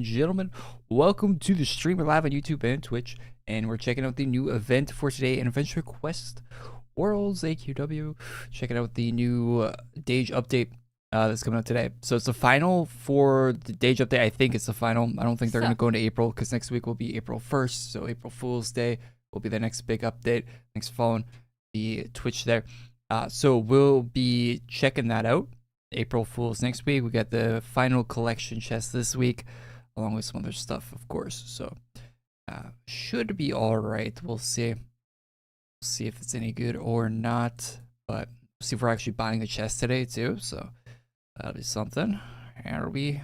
and gentlemen, welcome to the stream. We're live on YouTube and Twitch, and we're checking out the new event for today, an Adventure Quest Worlds AQW. Checking out the new Dage update that's coming out today. So it's the final for the Dage update. I think it's the final. I don't think they're going to go into April because next week will be April 1st. So April Fool's Day will be the next big update. Thanks for following the Twitch there. So we'll be checking that out. April Fool's next week. We got the final collection chest this week, along with some other stuff, of course. So should be all right. We'll see. See if it's any good or not. But see if we're actually buying the chest today too. So that'll be something. It'll be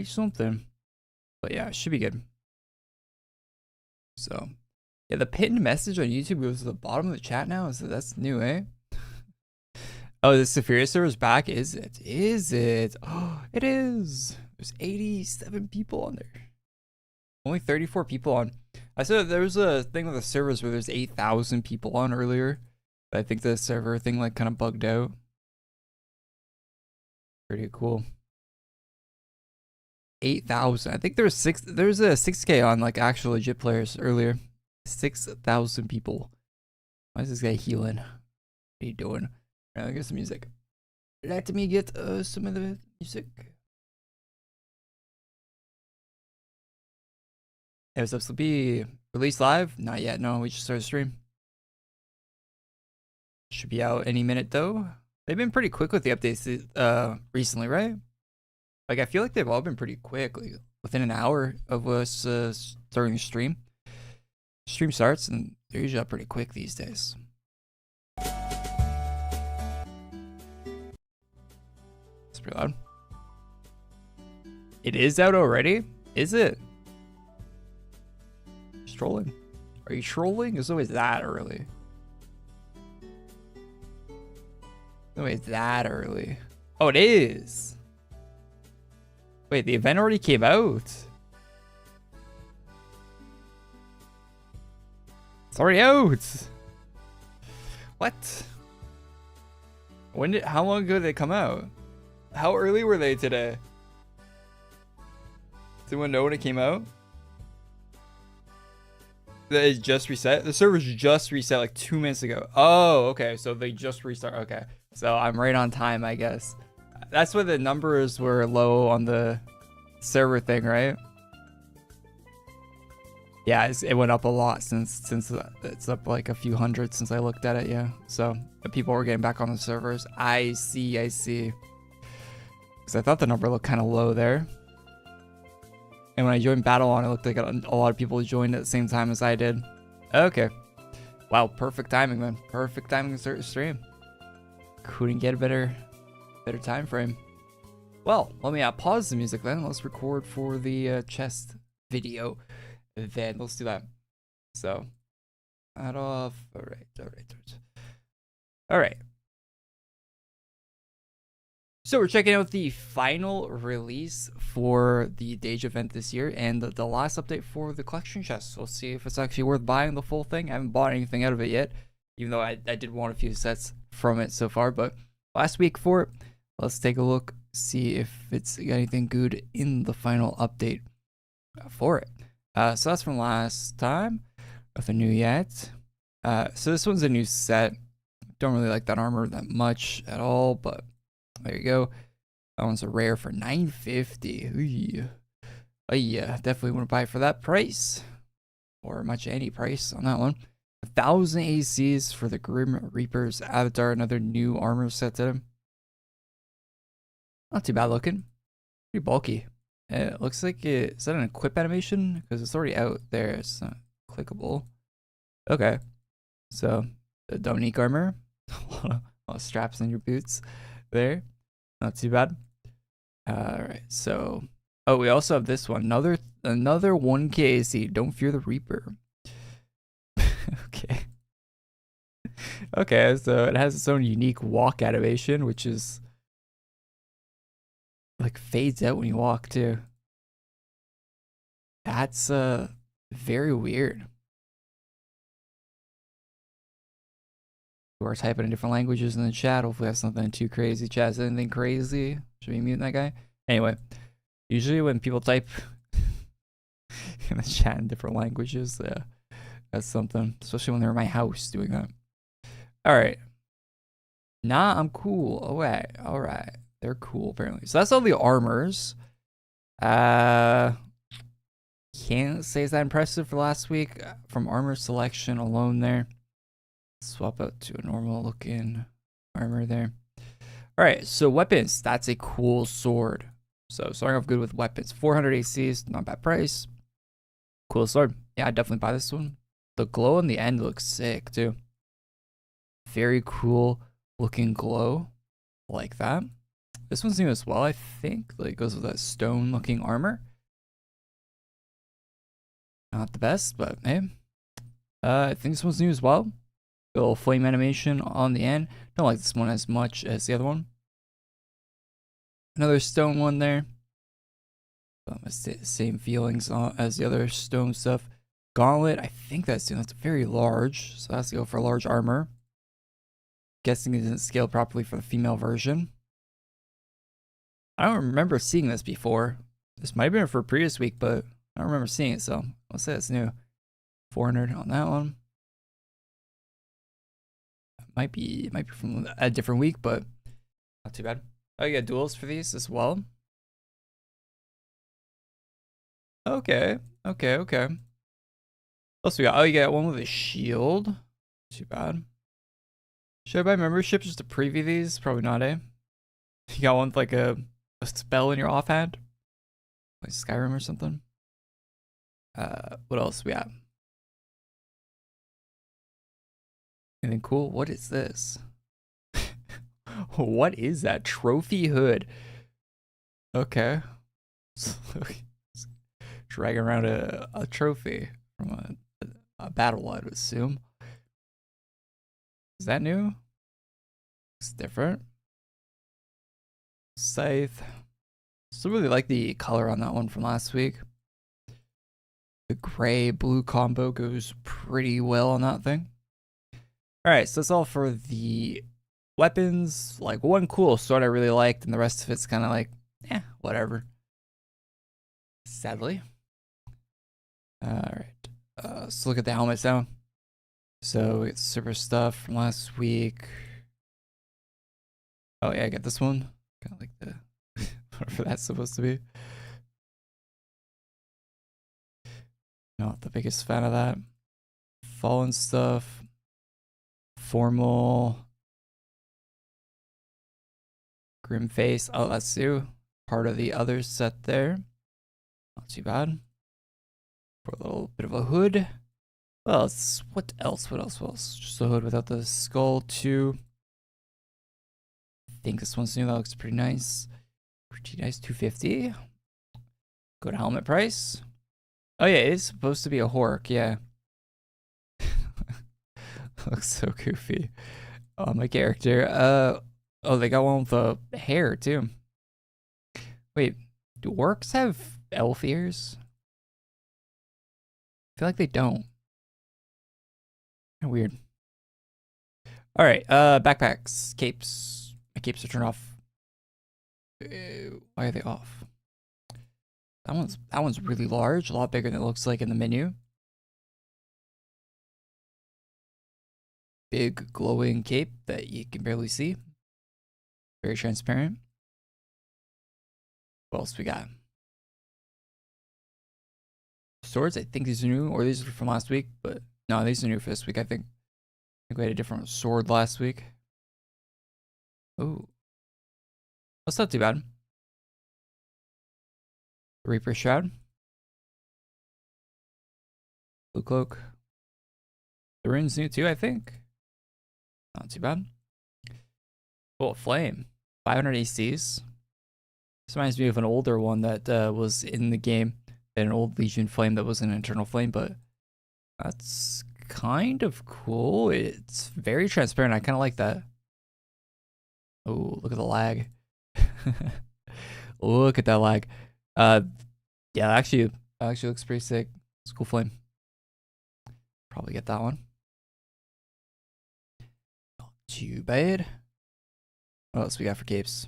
something. But yeah, it should be good. So yeah, the pinned message on YouTube goes to the bottom of the chat now. So that's new, eh? Oh, the Saphira server is back. Is it? Is it? Oh, it is. There's 87 people on there. Only 34 people on. I said there was a thing with the servers where there's 8,000 people on earlier. But I think the server thing like kind of bugged out. Pretty cool. 8,000. I think there was there's a 6K on like actual legit players earlier. 6,000 people. Why is this guy healing? What are you doing? Let me get some music. Let me get some of the music. Hey, what's up, Slippy? Release live? Not yet. No, we just started stream. Should be out any minute though. They've been pretty quick with the updates recently, right? Like I feel like they've all been pretty quick. Like within an hour of us starting the stream. Stream starts and they're usually up pretty quick these days. Pretty loud. It is out already? Is it? Just trolling. Are you trolling? It's always that early. No way, it's that early. Oh, it is. Wait, the event already came out. It's already out. What? How long ago did they come out? How early were they today? Does anyone know when it came out? They just reset? The servers just reset like 2 minutes ago. Oh, okay. So they just restart. Okay. So I'm right on time, I guess. That's why the numbers were low on the server thing, right? Yeah, it went up a lot since it's up like a few hundred since I looked at it, yeah. So people were getting back on the servers. I see. I thought the number looked kind of low there. And when I joined Battle On, it looked like a lot of people joined at the same time as I did. Okay. Wow, perfect timing, man. Perfect timing to start the stream. Couldn't get a better time frame. Well, let me pause the music then. Let's record for the chest video. Then let's do that. So, that off. All right. So we're checking out the final release for the Dage event this year and the last update for the collection chest. So we'll see if it's actually worth buying the full thing. I haven't bought anything out of it yet, even though I did want a few sets from it so far. But last week for it, let's take a look, see if it's got anything good in the final update for it. So that's from last time. Nothing new yet. So this one's a new set. Don't really like that armor that much at all, but there you go. That one's a rare for 950. Oh yeah, definitely wouldn't buy it for that price, or much any price on that one. 1,000 ACs for the Grim Reaper's avatar. Another new armor set to him. Not too bad looking. Pretty bulky. It looks like is that an equip animation? Because it's already out there. It's not clickable. Okay. So the Dominique armor. A lot of straps on your boots. There, not too bad. All right, so we also have this one, another 1K AC. Don't fear the Reaper. Okay, so it has its own unique walk animation, which is like fades out when you walk too. That's very weird. We're typing in different languages in the chat. Hopefully that's nothing too crazy. Chat, is anything crazy? Should we mute that guy? Anyway, Usually when people type in the chat in different languages, that's something. Especially when they're in my house doing that. Alright. Nah, I'm cool. Alright. They're cool, apparently. So that's all the armors. Can't say it's that impressive for last week. From armor selection alone there. Swap out to a normal looking armor there. Alright, so weapons. That's a cool sword. So starting off good with weapons. 400 ACs, not bad price. Cool sword. Yeah, I'd definitely buy this one. The glow on the end looks sick too. Very cool looking glow. Like that. This one's new as well, I think. Like, goes with that stone looking armor. Not the best, but hey. I think this one's new as well. Little flame animation on the end. Don't like this one as much as the other one. Another stone one there. Same feelings as the other stone stuff. Gauntlet, I think that's very large, so that's to go for a large armor. Guessing it didn't scale properly for the female version. I don't remember seeing this before. This might have been for a previous week, but I don't remember seeing it, so I'll say it's new. 400 on that one. Might be from a different week, but not too bad. Oh, you got duels for these as well. Okay. What else we got? Oh, you got one with a shield. Too bad. Should I buy membership just to preview these? Probably not, eh? You got one with like a spell in your offhand? Like Skyrim or something? What else we got? Anything cool? What is this? What is that? Trophy hood. Okay. Dragging around a trophy from a battle, I'd assume. Is that new? It's different. Scythe. Still really like the color on that one from last week. The gray blue combo goes pretty well on that thing. Alright, so that's all for the weapons. Like, one cool sword I really liked, and the rest of it's kind of like, whatever. Sadly. Alright, let's look at the helmets now. So we get super stuff from last week. Oh yeah, I got this one. Kind of like the whatever that's supposed to be. Not the biggest fan of that. Fallen stuff. Formal. Grim face. Oh, that's new. Part of the other set there. Not too bad. For a little bit of a hood. Well, what else? Just a hood without the skull too. I think this one's new. That looks pretty nice. 250. Good helmet price. Oh yeah, it is supposed to be a hork. Yeah. Looks so goofy. Oh, my character. Oh, they got one with the hair too. Wait, do orcs have elf ears? I feel like they don't. Weird. All right, backpacks, capes. My capes are turned off. Why are they off? That one's really large, a lot bigger than it looks like in the menu. Big glowing cape that you can barely see. Very transparent. What else we got? Swords, I think these are new, or these are from last week, but no, these are new for this week, I think. I think we had a different sword last week. Oh. That's not too bad. Reaper Shroud. Blue Cloak. The rune's new too, I think. Not too bad. Oh, Flame. 500 ACs. This reminds me of an older one that was in the game. An old Legion Flame that was an internal flame, but that's kind of cool. It's very transparent. I kind of like that. Oh, look at the lag. Look at that lag. Yeah, actually looks pretty sick. It's a cool flame. Probably get that one. Not too bad. What else we got for capes?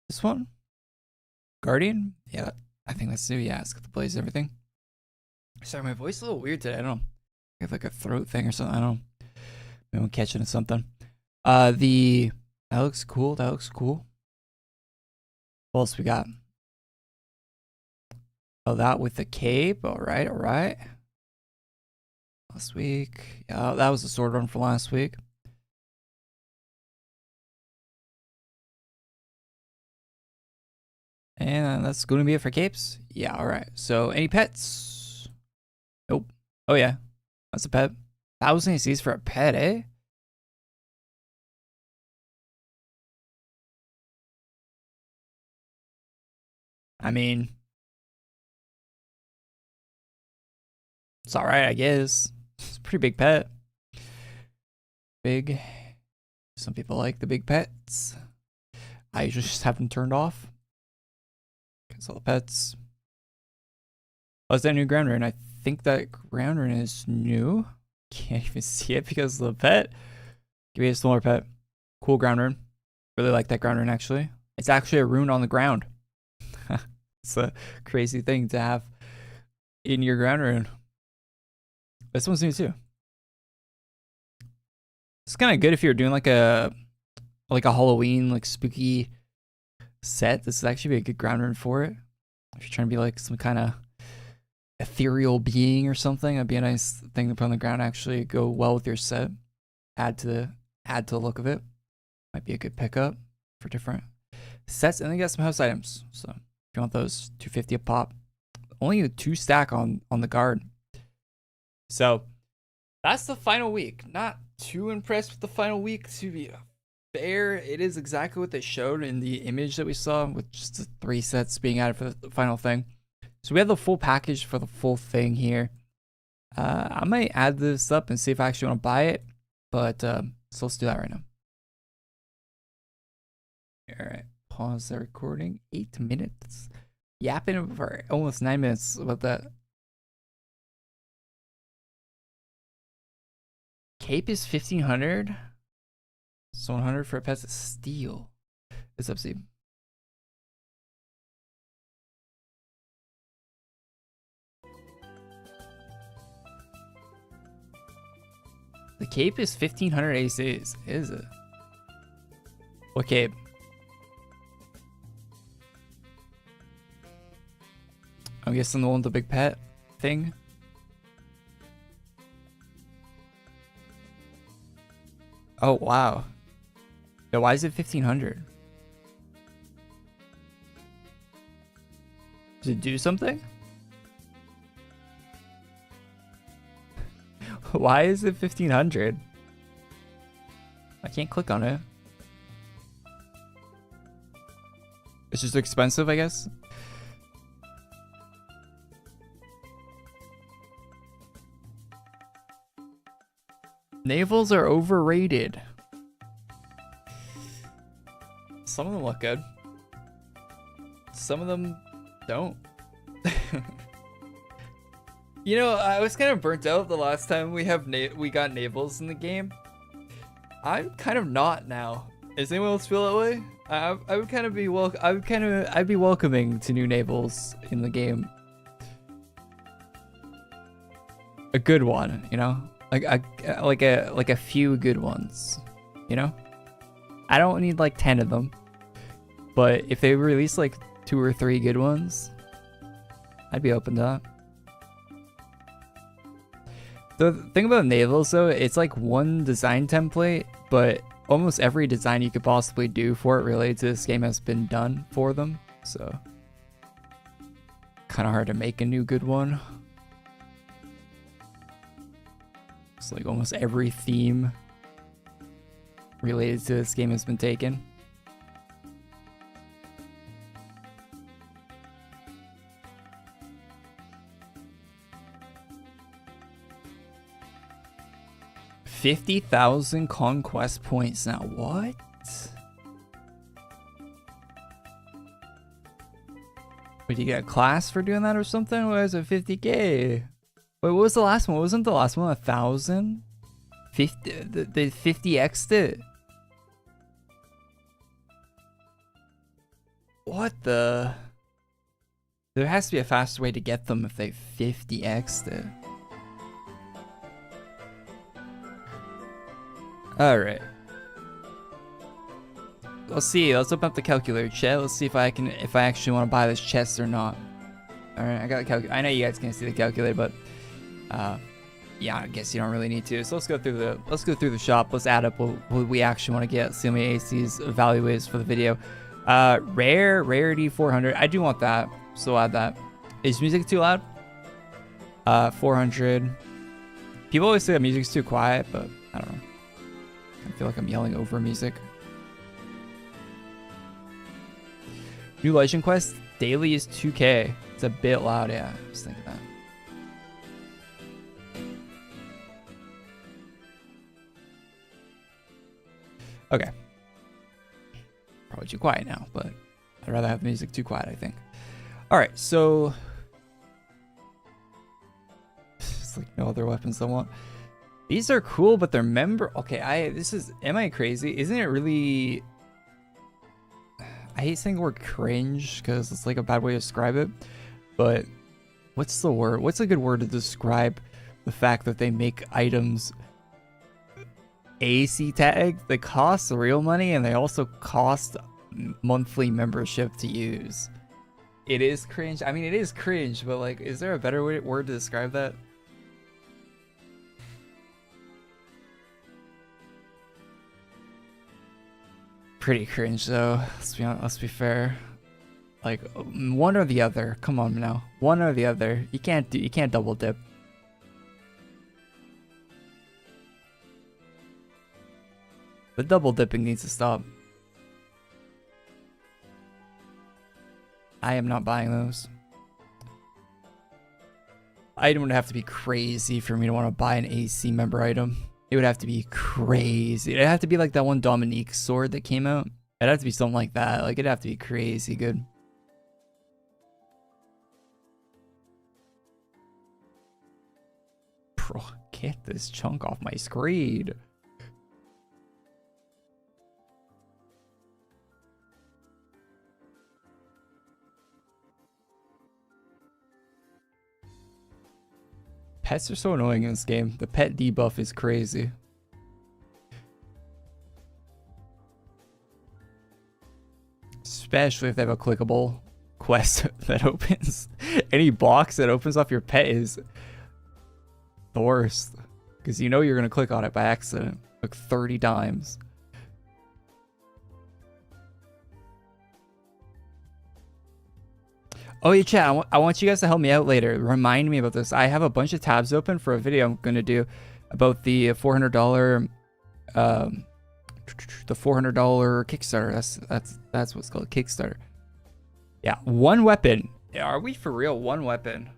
This one? Guardian? Yeah, I think that's new. Yeah, it's got the blaze and everything. Sorry, my voice is a little weird today. I don't know. I have like a throat thing or something. I don't know. Maybe I'm catching something. That looks cool. That looks cool. What else we got? Oh, that with the cape. All right, all right. Last week. Yeah, that was the sword run for last week. And that's going to be it for capes. Yeah, all right. So, any pets? Nope. Oh, yeah. That's a pet. 1,000 ACs for a pet, eh? I mean, it's all right, I guess. It's a pretty big pet. Big. Some people like the big pets. I usually just have them turned off. Because all the pets. Oh, is that a new ground rune? I think that ground rune is new. Can't even see it because of the pet. Give me a smaller pet. Cool ground rune. Really like that ground rune, actually. It's actually a rune on the ground. It's a crazy thing to have in your ground rune. This one's new too. It's kind of good if you're doing like a Halloween, like spooky set. This would actually be a good ground rune for it. If you're trying to be like some kind of ethereal being or something, that'd be a nice thing to put on the ground. Actually, go well with your set. Add to the look of it. Might be a good pickup for different sets. And then you got some house items. So if you want those, 250 a pop. Only a 2 stack on the guard. So that's the final week. Not too impressed with the final week, to be fair. It is exactly what they showed in the image that we saw, with just the 3 sets being added for the final thing. So we have the full package for the full thing here. I might add this up and see if I actually want to buy it, but so let's do that right now. All right, pause the recording. 8 minutes. Yapping for almost 9 minutes about that. Cape is 1,500. So 100 for a pet of steel. It's up, Steve. The cape is 1,500 ACs. Is it? What cape? I'm guessing the one with the big pet thing. Oh, wow. Yeah, why is it 1,500? Does it do something? Why is it 1,500? I can't click on it. It's just expensive, I guess. Navals are overrated. Some of them look good. Some of them don't. You know, I was kind of burnt out the last time we got navals in the game. I'm kind of not now. Does anyone else feel that way? I would kind of be I'd be welcoming to new navals in the game. A good one, you know, like a few good ones, you know. I don't need like 10 of them, but if they release like 2 or 3 good ones, I'd be open to that. The thing about navals though, it's like one design template, but almost every design you could possibly do for it related to this game has been done for them. So kind of hard to make a new good one. It's like almost every theme related to this game has been taken. $50,000 conquest points now. What? Wait, you get a class for doing that or something? Why is it 50K? Wait, what was the last one? Wasn't the last one 1,000? 50, the 50x'd it. What the? There has to be a faster way to get them if they 50x'd it. Alright. Let's see. Let's open up the calculator, chat. Let's see if I actually want to buy this chest or not. Alright, I got the calculator. I know you guys can't see the calculator, but yeah, I guess you don't really need to. So let's go through the shop. Let's add up what we actually want to get. See how many AC's value is for the video. Rarity 400. I do want that, so I'll add that. Is music too loud? 400. People always say that music's too quiet, but I don't know. I feel like I'm yelling over music. New Legend Quest daily is 2K. It's a bit loud, yeah. I was thinking that. Okay. Probably too quiet now, but I'd rather have music too quiet, I think. Alright, so it's like no other weapons I want. These are cool, but they're okay, am I crazy? Isn't it really, I hate saying the word cringe because it's like a bad way to describe it, but what's the word? What's a good word to describe the fact that they make items AC tags? They cost real money and they also cost monthly membership to use. It is cringe. I mean, it is cringe, but like, is there a better word to describe that? Pretty cringe though. Let's be fair. Like one or the other. Come on now, one or the other. You can't double dip. The double dipping needs to stop. I am not buying those. Item would have to be crazy for me to want to buy an AC member item. It would have to be crazy. It'd have to be like that one Dominique sword that came out. It'd have to be something like that. Like, it'd have to be crazy good. Bro, get this chunk off my screen. Pets are so annoying in this game. The pet debuff is crazy. Especially if they have a clickable quest that opens. Any box that opens off your pet is the worst. Because you know you're going to click on it by accident. Like 30 times. Oh yeah, chat, I want you guys to help me out later. Remind me about this. I have a bunch of tabs open for a video I'm going to do about the $400 Kickstarter. That's what's called, Kickstarter. Yeah, one weapon. Are we for real? One weapon.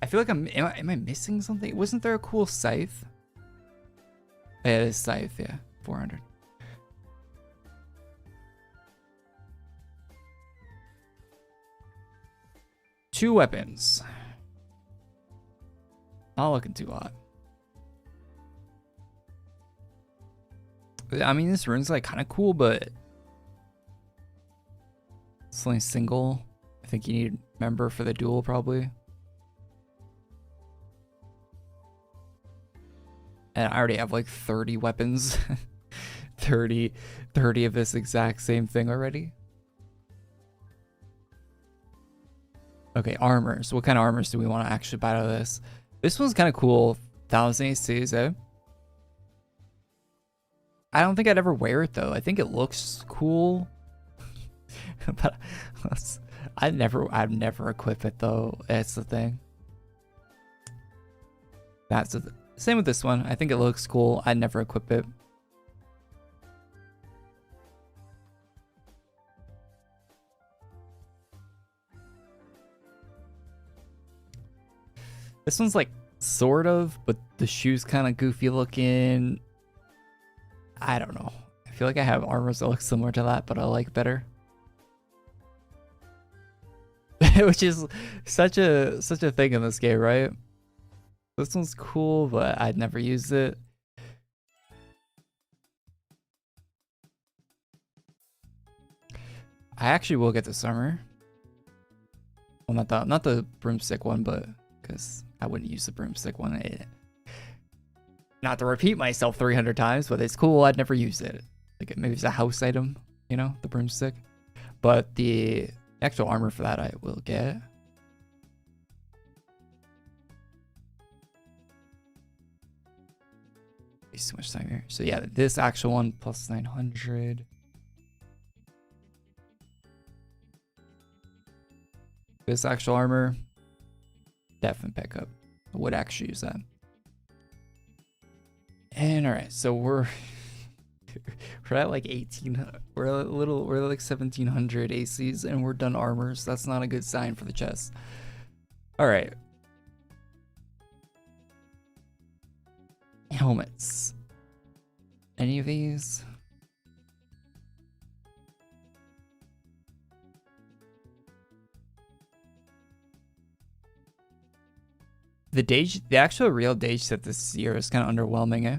I feel like am I missing something? Wasn't there a cool scythe? Yeah, it is scythe, yeah. 400. Two weapons. Not looking too hot. I mean, this rune's like kind of cool, but it's only single. I think you need a member for the duel probably. And I already have like 30 weapons. 30 of this exact same thing already. Okay, armors. What kind of armors do we want to actually buy out of this? This one's kind of cool. 1000 ACs, eh? I don't think I'd ever wear it though. I think it looks cool. But I'd never equip it though. That's the thing. That's the same with this one. I think it looks cool. I'd never equip it. This one's like sort of, but the shoe's kind of goofy looking. I don't know. I feel like I have armors that look similar to that, but I like better. Which is such a thing in this game, right? This one's cool, but I'd never use it. I actually will get this armor. Well, not the broomstick one, but because I wouldn't use the broomstick one. Not to repeat myself 300 times, but it's cool. I'd never use it. Like maybe it's a house item, you know, the broomstick. But the actual armor for that I will get. Waste too much time here. So yeah, this actual one plus 900. This actual armor, definitely pick up. I would actually use that. And all right, so we're at like 18. We're at like 1700 ACs, and we're done armors. That's not a good sign for the chest. All right. Helmets. Any of these? The Dage, the actual real Dage set this year is kind of underwhelming, eh?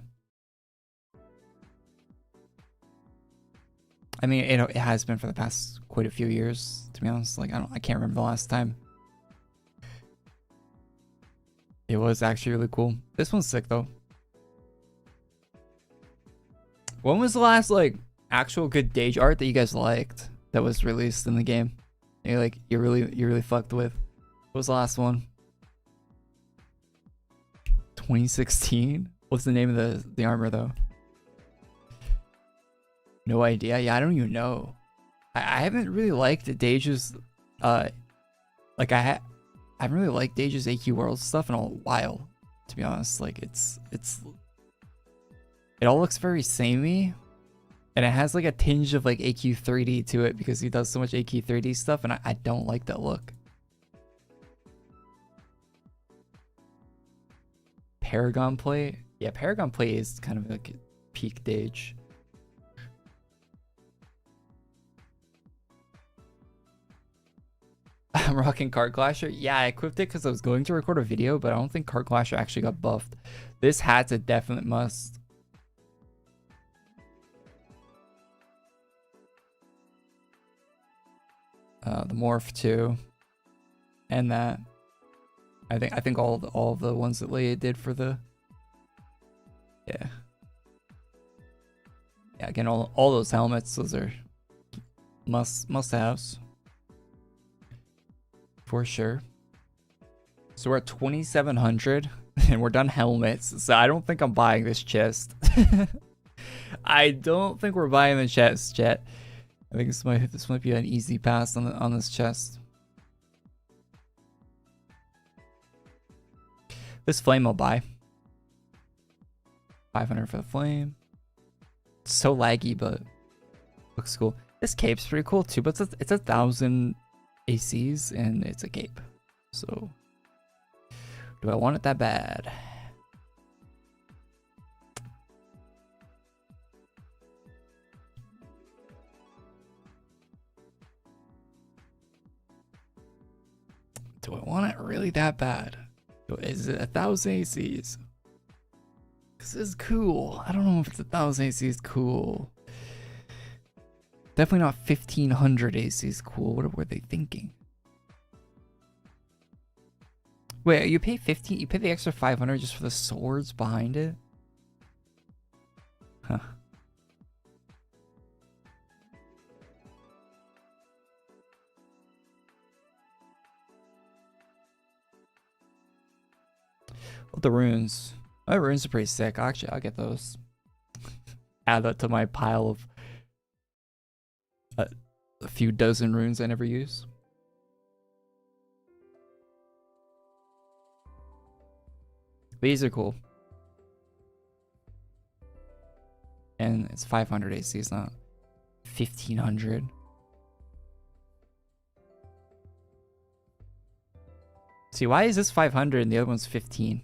I mean, it has been for the past quite a few years, to be honest. Like I can't remember the last time. It was actually really cool. This one's sick though. When was the last like actual good Dage art that you guys liked that was released in the game? You really fucked with. What was the last one? 2016? What's the name of the armor though? No idea. Yeah, I don't even know. I haven't really liked Dages. Like I haven't really liked Dages AQWorlds stuff in a while, to be honest. Like it all looks very samey, and it has like a tinge of like AQ3D to it because he does so much AQ3D stuff, and I don't like that look. Paragon plate? Yeah, Paragon plate is kind of like peak Dage. I'm rocking Card Clasher. Yeah, I equipped it because I was going to record a video, but I don't think Card Clasher actually got buffed. This hat's a definite must. The morph too, and that. I think all the ones that Leia did for the. Yeah. Yeah. Again, all those helmets. Those are must-haves. For sure. So we're at 2,700 and we're done helmets. So I don't think I'm buying this chest. I don't think we're buying the chest, chat. I think this might be an easy pass on this chest. This flame I'll buy. 500 for the flame. It's so laggy, but looks cool. This cape's pretty cool too, but it's 1,000 ACs and it's a cape. So do I want it that bad? Do I want it really that bad? Is it 1,000 ACs? Because it's cool. I don't know if it's 1,000 ACs cool. Definitely not 1,500 ACs cool. What were they thinking? Wait, you pay 15? You pay the extra 500 just for the swords behind it? Huh. Well, the runes. My runes are pretty sick. Actually, I'll get those. Add that to my pile of a few dozen runes I never use. These are cool. And it's 500 AC, it's not 1,500. See, why is this 500 and the other one's 15?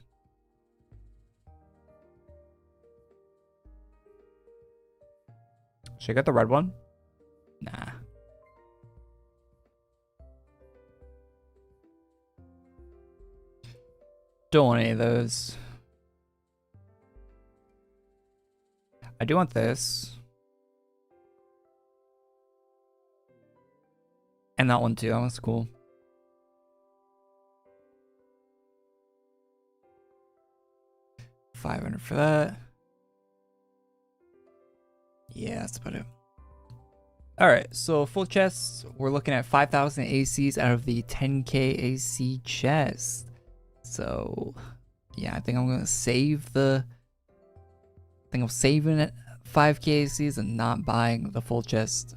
Should I get the red one? Nah. Don't want any of those. I do want this. And that one too. That one's cool. $500 for that. Yeah, that's about it. All right, so full chests, we're looking at 5,000 ACs out of the 10k AC chest. So yeah, I think I'm gonna save the. I think I'm saving it 5k ACs and not buying the full chest.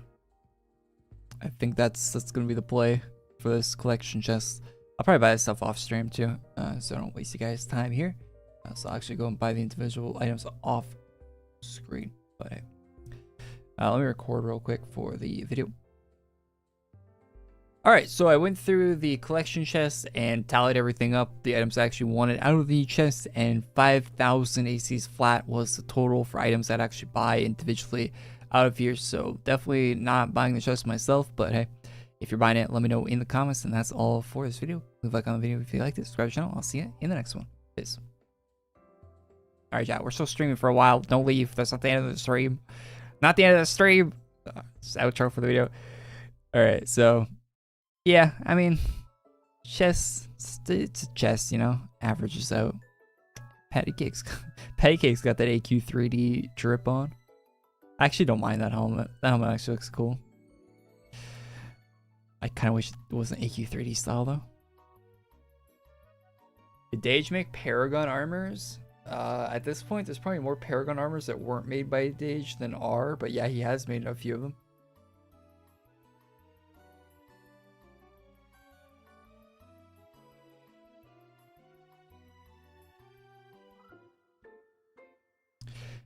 I think that's gonna be the play for this collection chest. I'll probably buy this stuff off stream too, so I don't waste you guys' time here. So I'll actually go and buy the individual items off screen. But let me record real quick for the video. Alright, so I went through the collection chest and tallied everything up. The items I actually wanted out of the chest, and 5,000 ACs flat was the total for items I'd actually buy individually out of here. So definitely not buying the chest myself, but hey, if you're buying it, let me know in the comments. And that's all for this video. Leave a like on the video if you liked it, subscribe to the channel. I'll see you in the next one. Peace. Alright, chat, we're still streaming for a while. Don't leave. That's not the end of the stream. Not the end of the stream. It's outro for the video. Alright, so yeah, I mean, chess, it's a chess, you know, averages out. Patty Cake's got that AQ3D drip on. I actually don't mind that helmet. That helmet actually looks cool. I kind of wish it wasn't AQ3D style though. Did Dages make Paragon armors? At this point, there's probably more Paragon armors that weren't made by Dages than are, but yeah, he has made a few of them.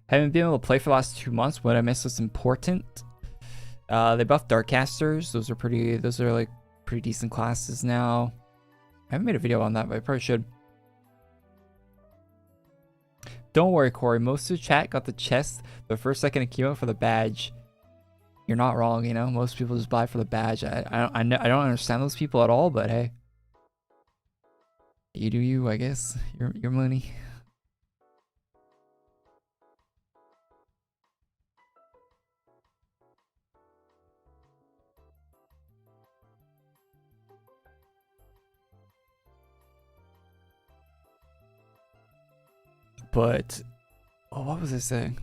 Haven't been able to play for the last 2 months. What I missed was important. They buffed Darkcasters. Those are like pretty decent classes now. I haven't made a video on that, but I probably should. Don't worry, Korey. Most of the chat got the chest the first second it came out for the badge. You're not wrong, you know. Most people just buy for the badge. I don't understand those people at all, but hey, you do you, I guess. Your money. But, oh, what was I saying?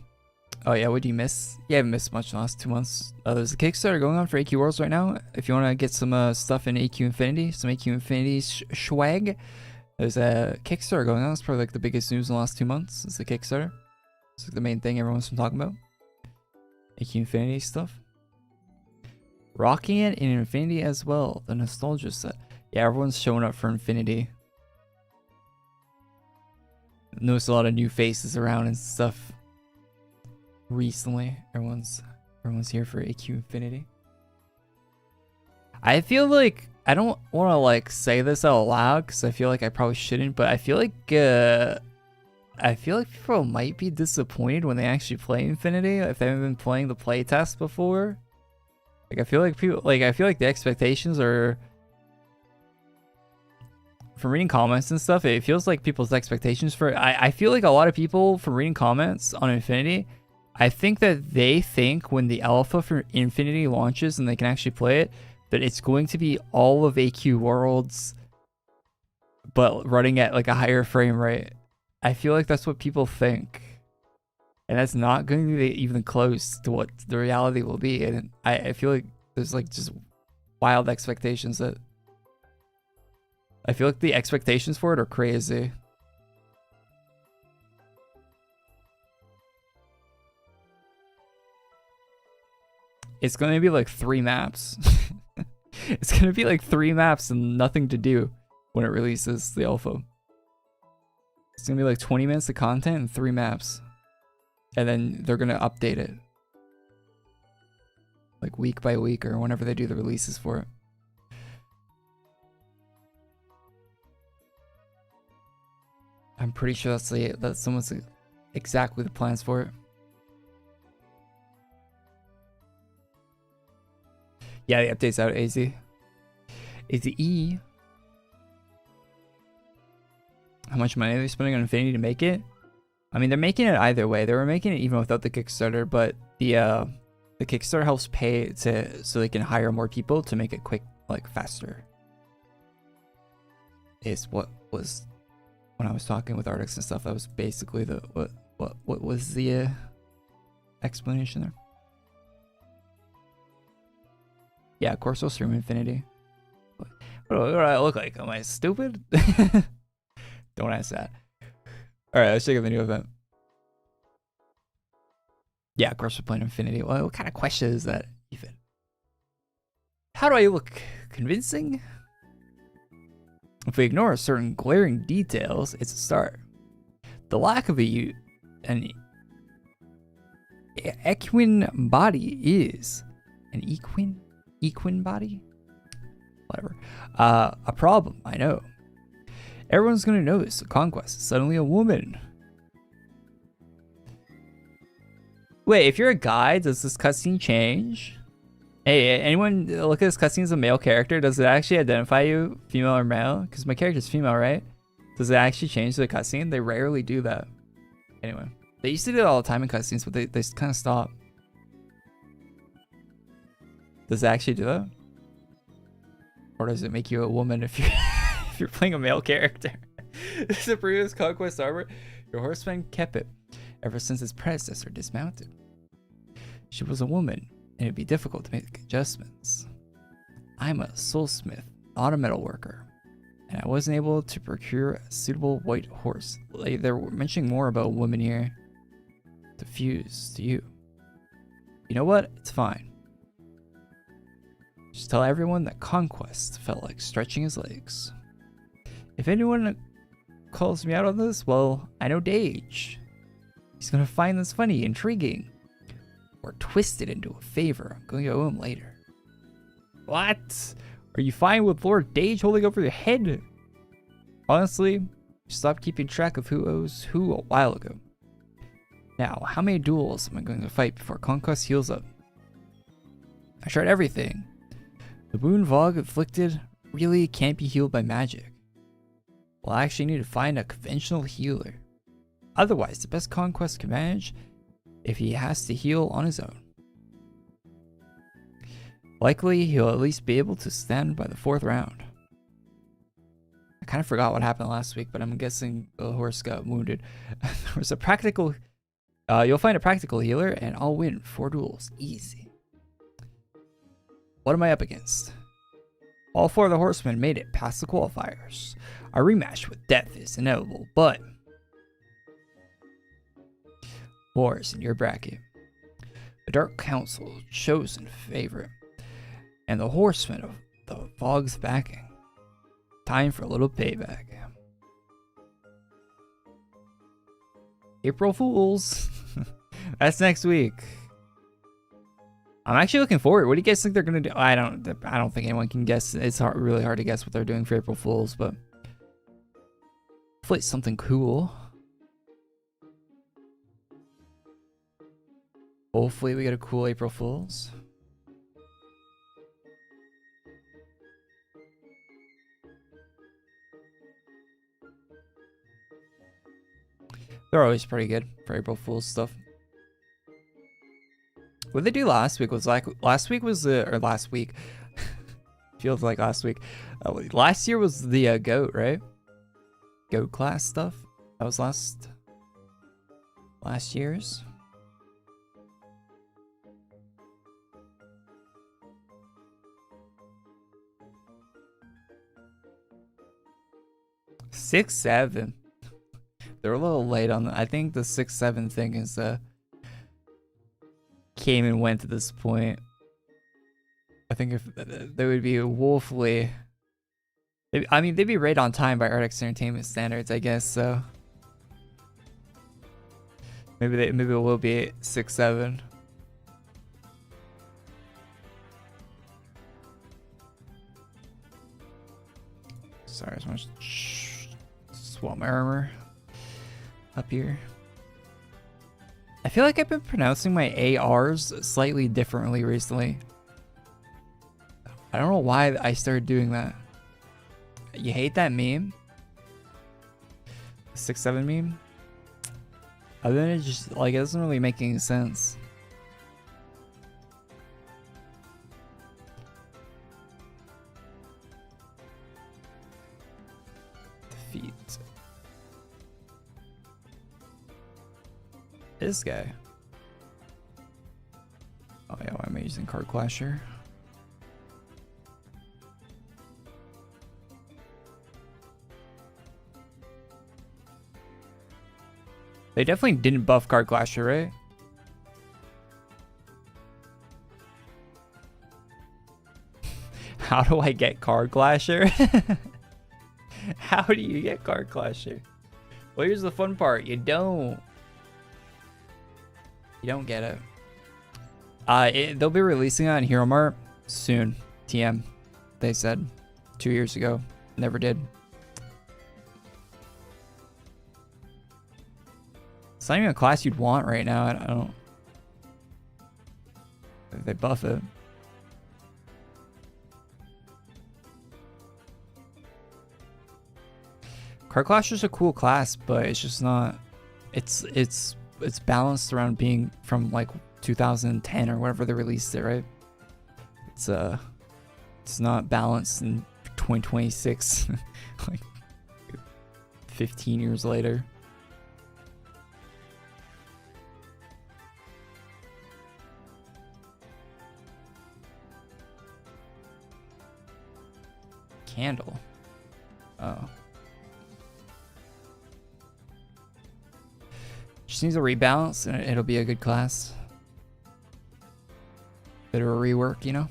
Oh yeah, what do you miss? Yeah, I haven't missed much in the last 2 months. There's a Kickstarter going on for AQWorlds right now. If you want to get some stuff in AQ Infinity, some AQ Infinity swag, there's a Kickstarter going on. It's probably like the biggest news in the last 2 months. It's the Kickstarter. It's like the main thing everyone's been talking about. AQ Infinity stuff. Rocking it in Infinity as well. The Nostalgia set. Yeah, everyone's showing up for Infinity. Noticed a lot of new faces around and stuff recently. Everyone's here for AQ Infinity. I feel like I don't want to like say this out loud because I feel like I probably shouldn't, but I feel like people might be disappointed when they actually play Infinity if they haven't been playing the playtest before. Like I feel like the expectations are, from reading comments and stuff, it feels like people's expectations for it. I feel like a lot of people, from reading comments on Infinity, I think that they think when the alpha for Infinity launches and they can actually play it, that it's going to be all of AQWorlds, but running at like a higher frame rate. I feel like that's what people think. And that's not going to be even close to what the reality will be. And I feel like there's like just wild expectations that I feel like the expectations for it are crazy. It's going to be like 3 maps. It's going to be like 3 maps and nothing to do when it releases the alpha. It's going to be like 20 minutes of content and 3 maps. And then they're going to update it. Like week by week or whenever they do the releases for it. I'm pretty sure that's someone's exactly the plans for it. Yeah, the update's out, AZ. AZE. How much money are they spending on Infinity to make it? I mean, they're making it either way. They were making it even without the Kickstarter, but the Kickstarter helps pay so they can hire more people to make it like faster. Is what was when I was talking with artists and stuff. That was basically the what was the explanation there. Yeah, Corso Stream Infinity. What do I look like? Am I stupid? Don't ask that. Alright, let's check out the new event. Yeah, of course we're playing Infinity. Well, what kind of question is that even? How do I look convincing? If we ignore certain glaring details, it's a start. The lack of an equine body is an equine body? Whatever. A problem, I know. Everyone's gonna notice the conquest is suddenly a woman. Wait, if you're a guy, does this cutscene change? Hey, anyone look at this cutscene as a male character? Does it actually identify you, female or male? Because my character's female, right? Does it actually change the cutscene? They rarely do that. Anyway, they used to do it all the time in cutscenes, but they kind of stop. Does it actually do that? Or does it make you a woman if you're if you're playing a male character? This is a previous conquest armor. Your horseman kept it ever since its predecessor dismounted. She was a woman, and it'd be difficult to make adjustments. I'm a soulsmith, not a metal worker, and I wasn't able to procure a suitable white horse. They're mentioning more about women here to fuse to you. You know what? It's fine. Just tell everyone that Conquest felt like stretching his legs. If anyone calls me out on this, well, I know Dage. He's gonna find this funny, intriguing, or twist it into a favor. I'm going to owe him later. What? Are you fine with Lord Dage holding over your head? Honestly, stopped keeping track of who owes who a while ago. Now, how many duels am I going to fight before Conquest heals up? I tried everything. The wound Vogue inflicted really can't be healed by magic. Well, I actually need to find a conventional healer. Otherwise, the best Conquest can manage if he has to heal on his own. Likely, he'll at least be able to stand by the 4th round. I kind of forgot what happened last week, but I'm guessing the horse got wounded. There was a practical... you'll find a practical healer, and I'll win 4 duels. Easy. What am I up against? All 4 of the horsemen made it past the qualifiers. A rematch with death is inevitable, but... Wars in your bracket. The Dark Council chosen favorite. And the horsemen of the Fog's backing. Time for a little payback. April Fools. That's next week. I'm actually looking forward. What do you guys think they're gonna do? I don't think anyone can guess. It's really hard to guess what they're doing for April Fools, but hopefully it's something cool. Hopefully we get a cool April Fools. They're always pretty good for April Fool's stuff. What they do last week was like last week feels like last week. Last year was the goat, right? Goat class stuff. That was last year's. Six, 7. They're a little late on the, I think the 6-7 thing is came and went at this point. I think if they would be woefully, I mean they'd be right on time by Artix Entertainment standards, I guess. So maybe it will be 6-7. Sorry, I just want to swap my armor up here. I feel like I've been pronouncing my ARs slightly differently recently. I don't know why I started doing that. You hate that meme? The 6-7 meme? Other than it just like it doesn't really make any sense. This guy. Oh yeah, I'm using Card Clasher. They definitely didn't buff Card Clasher, right? How do I get Card Clasher? How do you get Card Clasher? Well, here's the fun part. You don't get it. They'll be releasing it on Hero Mart soon. TM, they said 2 years ago. Never did. It's not even a class you'd want right now. I don't. If they buff it. Card Clasher's a cool class, but it's just not. It's balanced around being from like 2010 or whatever they released it, right? It's not balanced in 2026, like 15 years later. Candle. Oh. Just needs a rebalance and it'll be a good class. Bit of a rework, you know?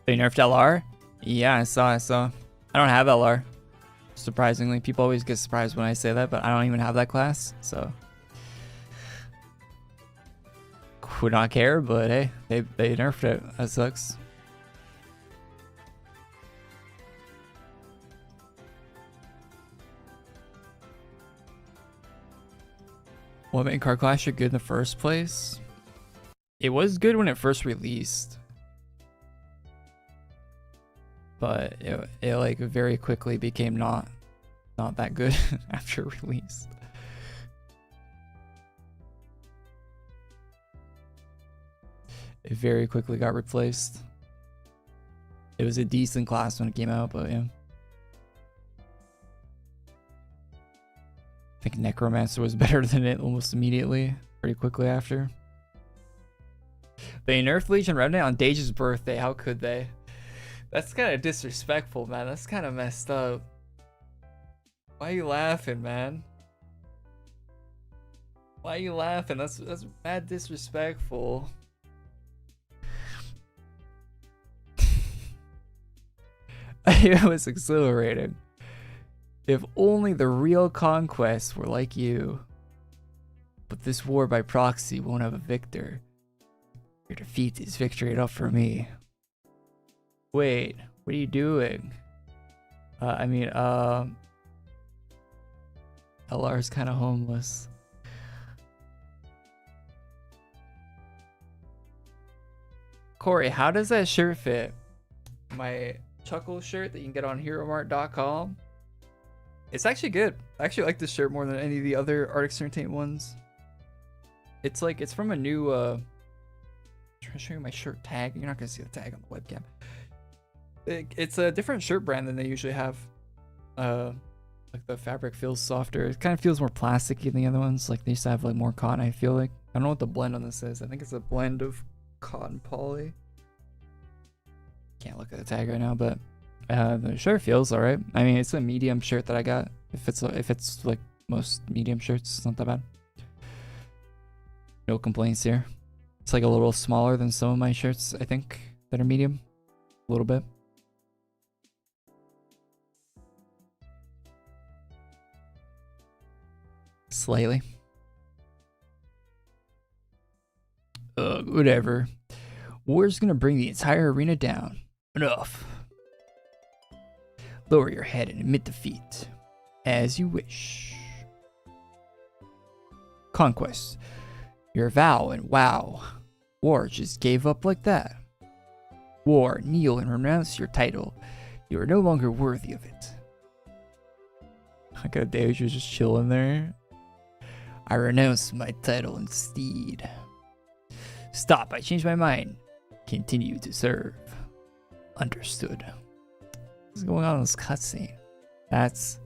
They nerfed LR? Yeah, I saw. I don't have LR. Surprisingly, people always get surprised when I say that, but I don't even have that class, so would not care, but hey, they nerfed it. That sucks. What made Card Clasher good in the first place? It was good when it first released, but it like very quickly became not that good after release. It very quickly got replaced. It was a decent class when it came out, but yeah. I think Necromancer was better than it almost immediately, pretty quickly after. They nerfed Legion Remnant on Dages' birthday. How could they? That's kind of disrespectful, man. That's kind of messed up. Why are you laughing, man? Why are you laughing? That's mad disrespectful. It was exhilarating. If only the real conquests were like you. But this war by proxy won't have a victor. Your defeat is victory enough for me. Wait, what are you doing? LR's kind of homeless. Korey, how does that shirt fit? My Chuckle shirt that you can get on HeroMart.com. It's actually good. I actually like this shirt more than any of the other Arctic Certain ones. It's like, it's from a new, I'm trying to show you my shirt tag. You're not going to see the tag on the webcam. It's a different shirt brand than they usually have. Like the fabric feels softer. It kind of feels more plasticky than the other ones. Like they used to have like more cotton, I feel like. I don't know what the blend on this is. I think it's a blend of cotton poly. Can't look at the tag right now, but the shirt feels alright. I mean, it's a medium shirt that I got. If it's like most medium shirts, it's not that bad. No complaints here. It's like a little smaller than some of my shirts, I think, that are medium. A little bit. Slightly. Whatever. War's gonna bring the entire arena down. Enough. Lower your head and admit defeat. As you wish. Conquest. Your vow and wow. War just gave up like that. War, kneel and renounce your title. You are no longer worthy of it. I got Dages just chilling there. I renounce my title instead. Stop, I changed my mind. Continue to serve. Understood. What's going on in this cutscene? That's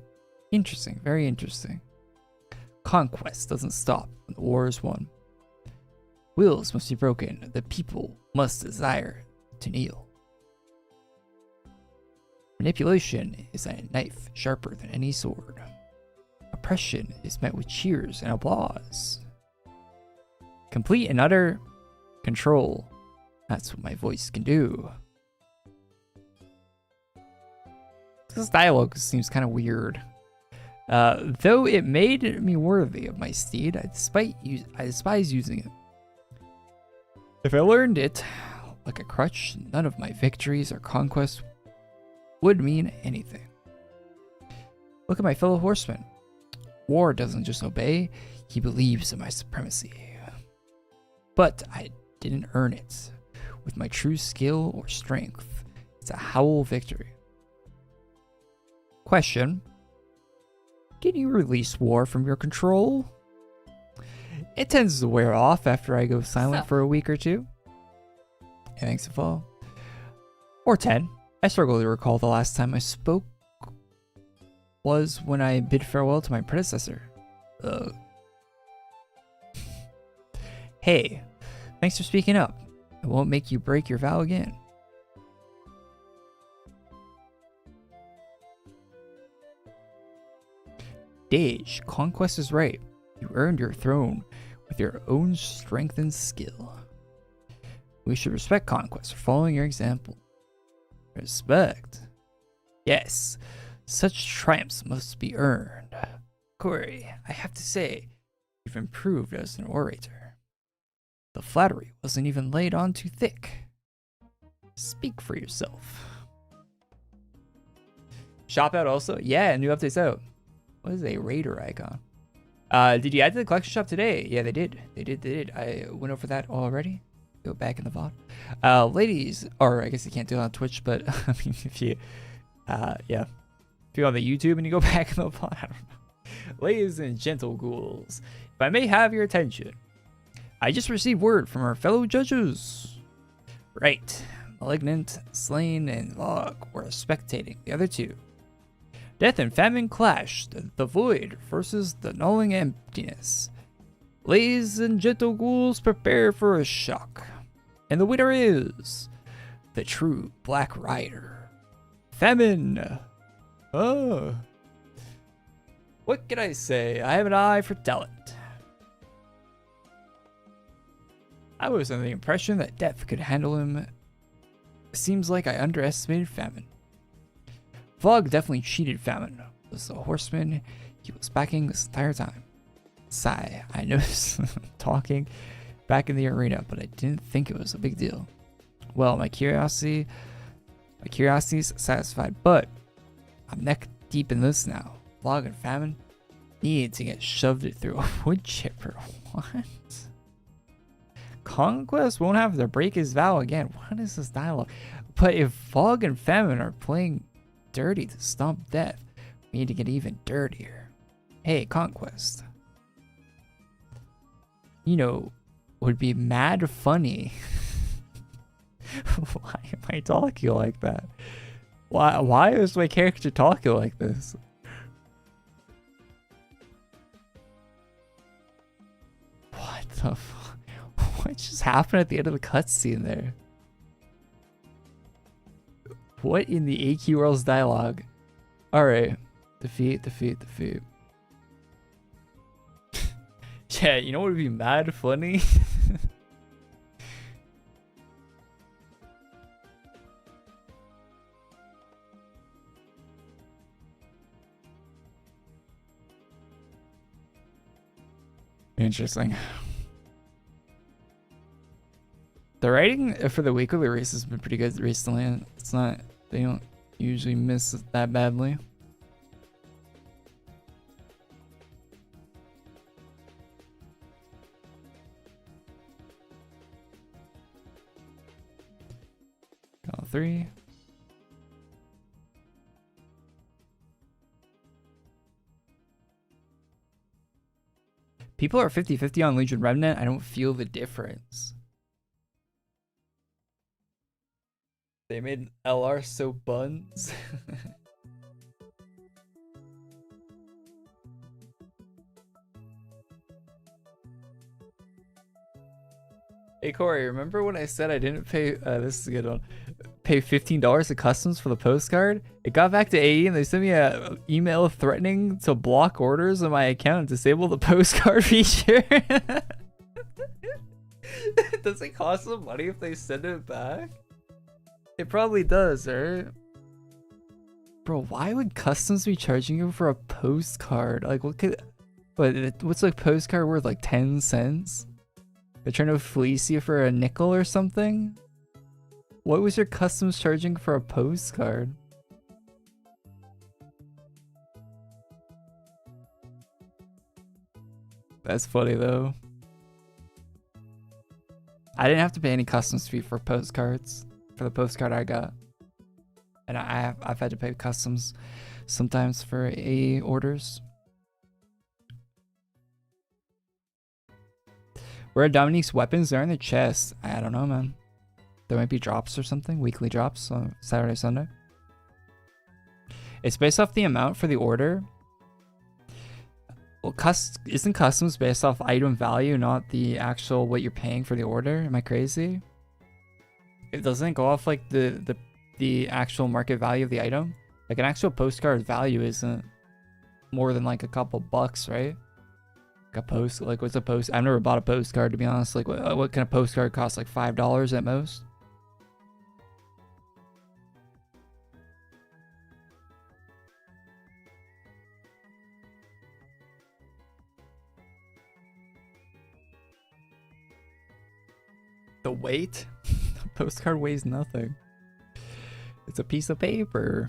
interesting. Very interesting. Conquest doesn't stop when the war is won. Wills must be broken. The people must desire to kneel. Manipulation is a knife sharper than any sword. Oppression is met with cheers and applause. Complete and utter control. That's what my voice can do. This dialogue seems kind of weird. Though it made me worthy of my steed, I despise using it. If I learned it like a crutch, none of my victories or conquests would mean anything. Look at my fellow horseman. War doesn't just obey, he believes in my supremacy. But I didn't earn it with my true skill or strength. It's a howl victory. Question. Can you release war from your control? It tends to wear off after I go silent for a week or two. Yeah, thanks to follow. Or 10. I struggle to recall the last time I spoke was when I bid farewell to my predecessor. Hey, thanks for speaking up. I won't make you break your vow again. Dage, conquest is right. You earned your throne with your own strength and skill. We should respect conquest for following your example. Respect? Yes, such triumphs must be earned. Korey, I have to say, you've improved as an orator. The flattery wasn't even laid on too thick. Speak for yourself. Shop out also? Yeah, new updates out. What is a raider icon? Did you add to the collection shop today? Yeah, they did. They did. I went over that already. Go back in the VOD. Ladies, or I guess you can't do it on Twitch, but I mean, if you, yeah. If you're on the YouTube and you go back in the VOD, I don't know. Ladies and gentle ghouls, if I may have your attention, I just received word from our fellow judges. Right. Malignant, Slain, and Log were spectating the other two. Death and famine clashed, the void versus the gnawing emptiness. Ladies and gentle ghouls, prepare for a shock. And the winner is the true Black Rider. Famine! Oh. What can I say? I have an eye for talent. I was under the impression that Death could handle him. Seems like I underestimated Famine. Vlog definitely cheated Famine. Was the horseman he was backing this entire time. Sigh, I noticed talking back in the arena, but I didn't think it was a big deal. Well, my curiosity's satisfied, but I'm neck deep in this now. Vlog and Famine need to get shoved it through a wood chipper. What? Conquest won't have to break his vow again. What is this dialogue? But if Vlog and Famine are playing dirty to stomp Death, we need to get even dirtier. Hey, Conquest. You know, would be mad funny. Why am I talking like that? Why is my character talking like this? What the fuck? What just happened at the end of the cutscene there? What in the AQWorlds dialogue? Alright. Defeat. Yeah, you know what would be mad funny? Interesting. The writing for the weekly race has been pretty good recently. It's not, they don't usually miss it that badly. Call 3. People are 50-50 on Legion Remnant. I don't feel the difference. They made an LR so buns. Hey Korey, remember when I said I didn't pay? This is a good one. Pay $15 to customs for the postcard? It got back to AE and they sent me an email threatening to block orders on my account and disable the postcard feature. Does it cost them money if they send it back? It probably does, right? Bro, why would customs be charging you for a postcard? Like, what's a postcard worth? Like 10 cents? They're trying to fleece you for a nickel or something? What was your customs charging for a postcard? That's funny though. I didn't have to pay any customs fee for postcards, for the postcard I got. And I've had to pay customs sometimes for AE orders. Where are Dominique's weapons? They're in the chest. I don't know, man. There might be drops or something. Weekly drops on Saturday, Sunday. It's based off the amount for the order. Well, isn't customs based off item value, not the actual what you're paying for the order? Am I crazy? It doesn't go off like the actual market value of the item. Like an actual postcard value isn't more than like a couple bucks, right? Like what's a post? I've never bought a postcard to be honest. Like what can a postcard cost? Like $5 at most? The weight? A postcard weighs nothing. It's a piece of paper.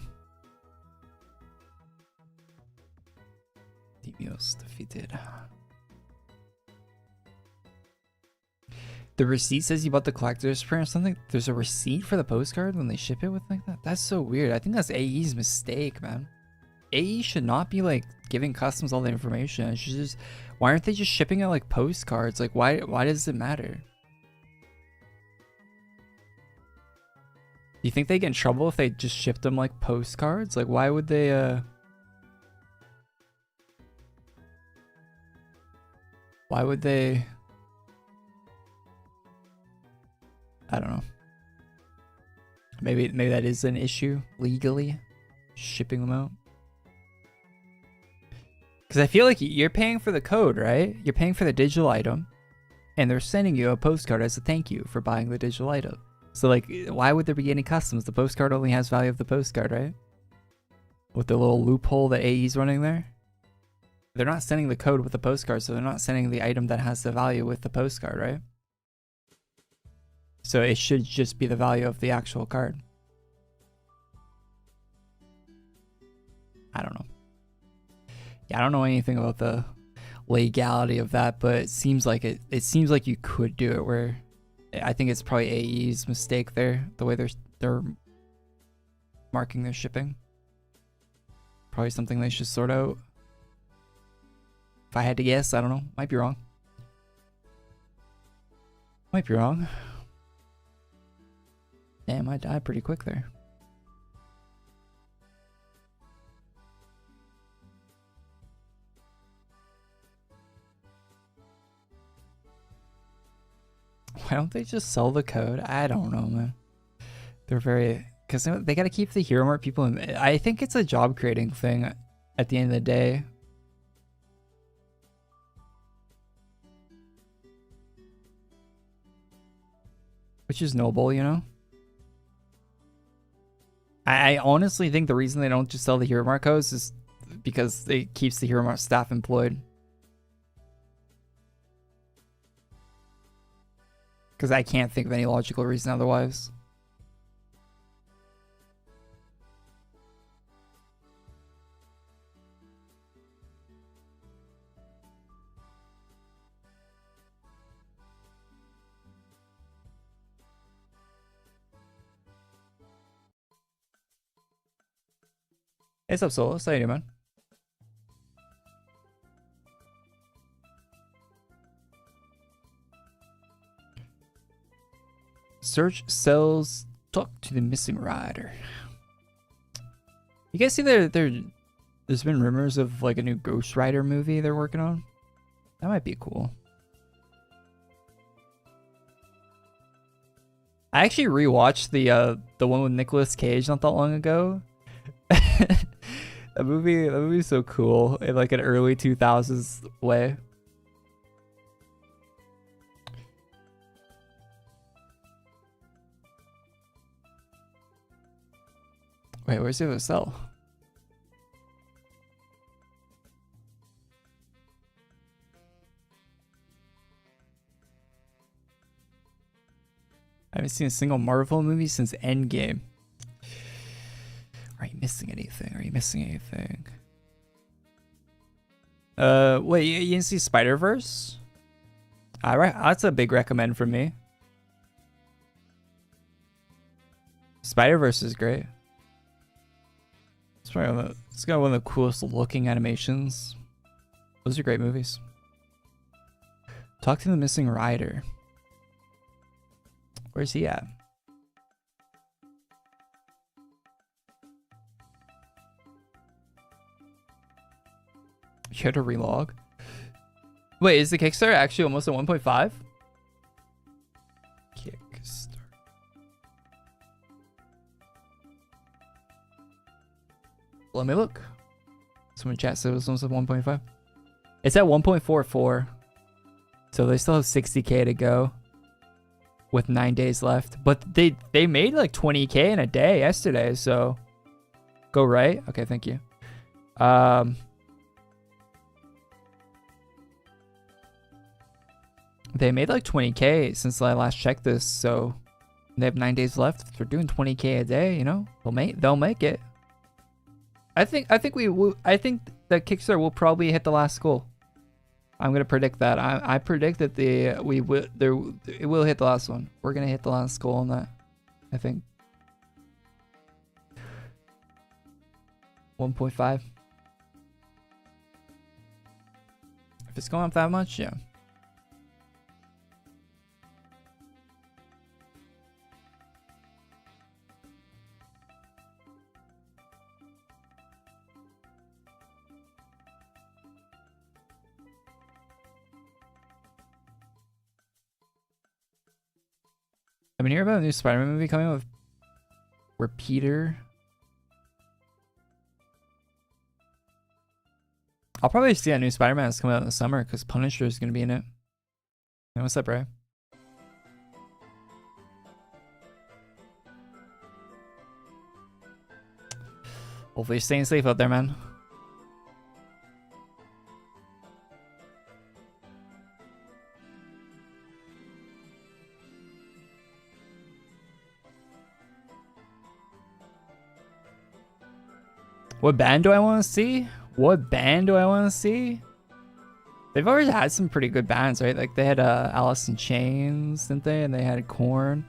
Demios defeated. The receipt says you bought the collector's print or something. There's a receipt for the postcard when they ship it with like that? That's so weird. I think that's AE's mistake, man. AE should not be like giving customs all the information. It should just, why aren't they just shipping it like postcards? Like why does it matter? Do you think they get in trouble if they just shipped them like postcards? Like why would they why would they? I don't know. Maybe that is an issue legally, shipping them out. Because I feel like you're paying for the code, right? You're paying for the digital item, and they're sending you a postcard as a thank you for buying the digital item. So like, why would there be any customs? The postcard only has value of the postcard, right? With the little loophole that AE's running there. They're not sending the code with the postcard, so they're not sending the item that has the value with the postcard, right? So it should just be the value of the actual card. I don't know. Yeah, I don't know anything about the legality of that, but it seems like it seems like you could do it. Where I think it's probably AE's mistake there, the way they're marking their shipping. Probably something they should sort out. If I had to guess, I don't know. Might be wrong. Might be wrong. Damn, I died pretty quick there. Why don't they just sell the code? I don't know, man. They're very... Because they got to keep the hero mark people in... I think it's a job creating thing at the end of the day. Which is noble, you know? I honestly think the reason they don't just sell the hero mark codes is because it keeps the hero mark staff employed. Because I can't think of any logical reason otherwise. Hey, what's up, Solus? How you doing, man? Search sells Talk to the missing rider. You guys see there's been rumors of like a new Ghost Rider movie they're working on. That might be cool. I actually rewatched the one with Nicolas Cage not that long ago. That movie's so cool in like an early 2000s way. Wait, where's the other cell? I haven't seen a single Marvel movie since Endgame. Are you missing anything? Are you missing anything? Wait, you didn't see Spider-Verse? Alright, that's a big recommend from me. Spider-Verse is great. It's probably it's got one of the coolest looking animations. Those are great movies. Talk to the missing rider. Where's he at? You had to relog. Wait, is the Kickstarter actually almost at 1.5? Kickstarter. Let me look. Someone chat said it was almost at 1.5. It's at 1.44. So they still have 60K to go with 9 days left. But they made like 20K in a day yesterday, so go right. Okay, thank you. They made like 20K since I last checked this, so they have 9 days left. If they're doing 20K a day, you know, they'll make it. I think that Kickstarter will probably hit the last goal. I'm gonna predict that. I predict that it will hit the last one. We're gonna hit the last goal on that. I think 1.5. If it's going up that much, yeah. I've been hearing about a new Spider-Man movie coming out where Peter... I'll probably see a new Spider-Man that's coming out in the summer because Punisher is going to be in it. Hey, what's up, Ray? Hopefully you're staying safe out there, man. What band do I want to see? What band do I want to see? They've always had some pretty good bands, right? Like they had Alice in Chains, didn't they? And they had Korn.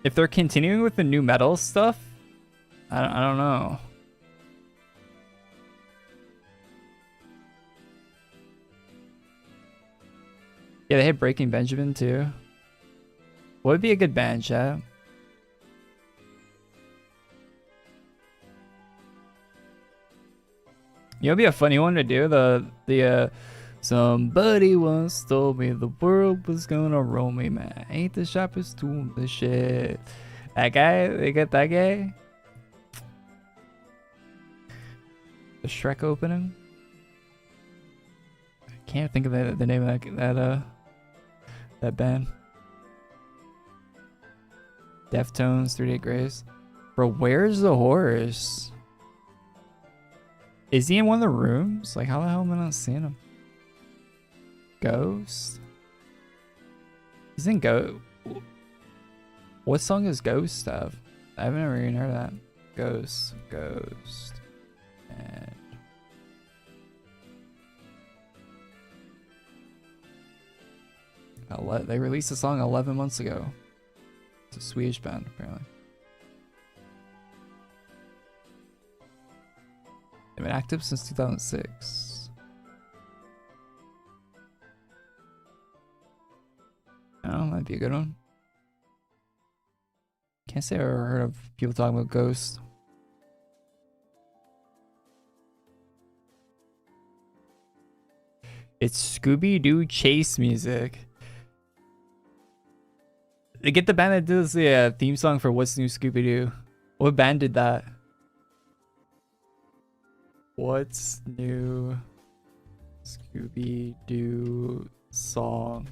If they're continuing with the new metal stuff, I don't know. Yeah, they had Breaking Benjamin too. What would be a good band, chat? You know, it'd be a funny one to do. The somebody once told me the world was gonna roll me, man. Ain't the sharpest tool in the shed. That guy, they got that guy. The Shrek opening. I can't think of the name of that band. Deftones, 3 Day Grace. Bro, where's the horse? Is he in one of the rooms? Like, how the hell am I not seeing him? Ghost? He's in Ghost. What song does Ghost have? I haven't ever even heard of that. Ghost. And... they released a song 11 months ago. It's a Swedish band, apparently. They've been active since 2006. might be a good one. Can't say I ever heard of people talking about Ghost. It's Scooby-Doo chase music. They get the band that does the theme song for What's New Scooby-Doo. What band did that? What's New Scooby-Doo song?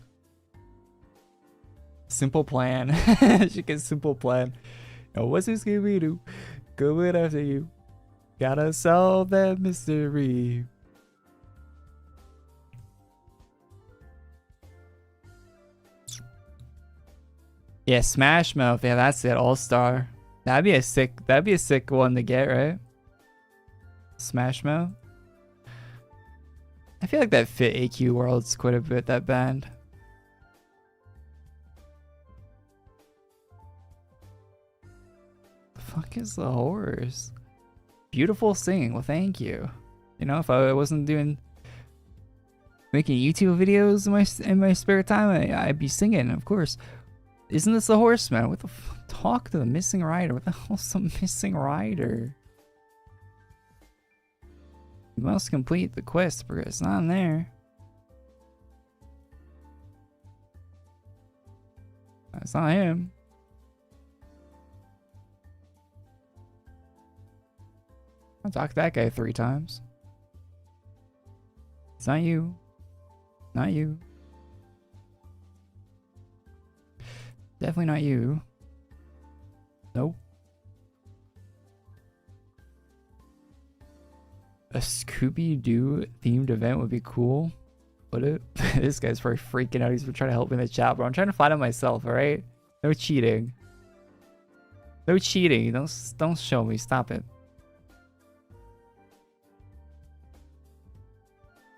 Simple Plan. She gets Simple Plan. Now, what's new Scooby-Doo? Going after you. Gotta solve that mystery. Yeah, Smash Mouth. Yeah, that's it. All Star. That'd be a sick one to get, right? Smash Mouth. I feel like that fit AQWorlds quite a bit, that band. The fuck is the horse? Beautiful singing. Well, thank you. You know, if I wasn't making YouTube videos in my spare time, I'd be singing, of course. Isn't this the horseman? What the talk to the missing rider? What the hell's the missing rider? You must complete the quest because it's not in there. That's not him. I talked to that guy 3 times. It's not you. Not you. Definitely not you. Nope. A Scooby-Doo themed event would be cool. Would it? This guy's probably freaking out. He's been trying to help me in the chat, bro. I'm trying to find it myself, alright? No cheating. No cheating. Don't show me. Stop it.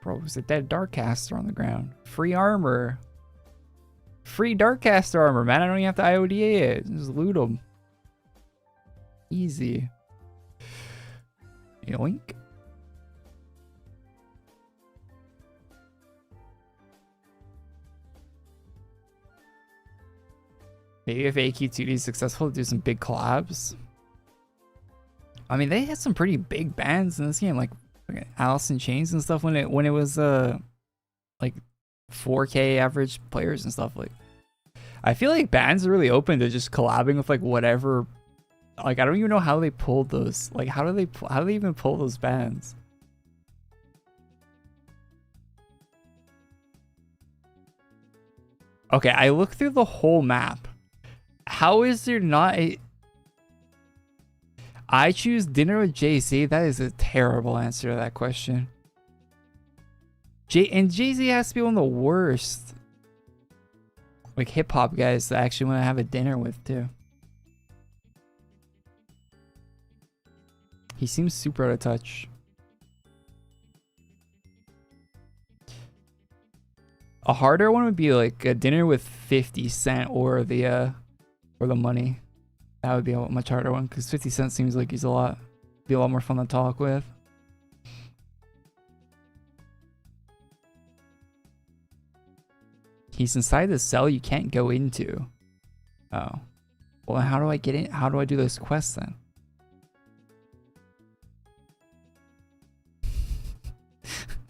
Bro, there's a dead Darkcaster on the ground. Free armor. Free Darkcaster armor, man. I don't even have to IODA it. Just loot them. Easy. Yoink. Maybe if AQ2D is successful, do some big collabs. I mean, they had some pretty big bands in this game, like Alice in Chains and stuff when it was like 4K average players and stuff. Like, I feel like bands are really open to just collabing with like whatever. Like, I don't even know how they pulled those. Like, how do they even pull those bands? Okay, I looked through the whole map. How is there not a... I choose dinner with Jay-Z? That is a terrible answer to that question. Jay-Z has to be one of the worst like hip-hop guys that I actually want to have a dinner with too. He seems super out of touch. A harder one would be like a dinner with 50 Cent or the Money. That would be a much harder one because 50 Cent seems like be a lot more fun to talk with. He's inside the cell you can't go into. Oh. Well, how do I get in? How do I do those quests then?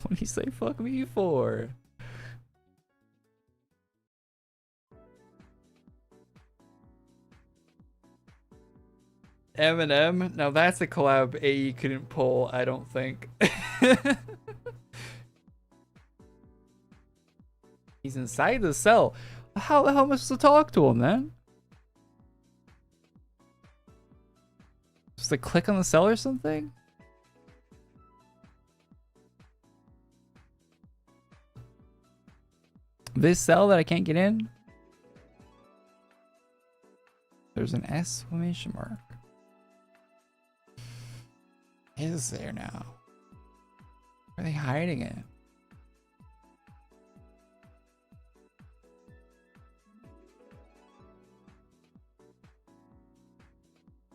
What did he say fuck me for? Eminem? Now that's a collab AE couldn't pull, I don't think. He's inside the cell. How the hell am I supposed to talk to him, man? Just like click on the cell or something? This cell that I can't get in? There's an exclamation mark. Is there now? Where are they hiding it?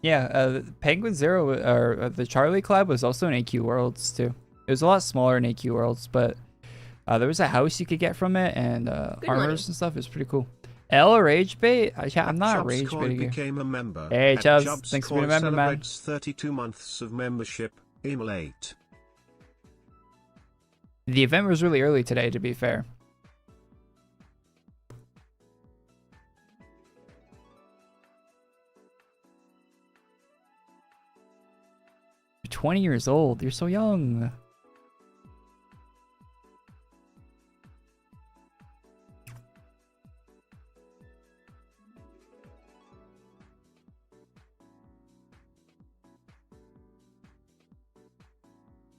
Yeah, Penguin Zero or the Charlie collab was also in AQWorlds too. It was a lot smaller in AQWorlds, but there was a house you could get from it and armors and stuff. It was pretty cool. L rage bait? I'm not Chubbs rage Korey baiting you. became a member. Hey At Chubbs, Chubbs thanks for being a Korey member, man. celebrates 32 months of membership. Late. The event was really early today, to be fair. You're 20 years old. You're so young.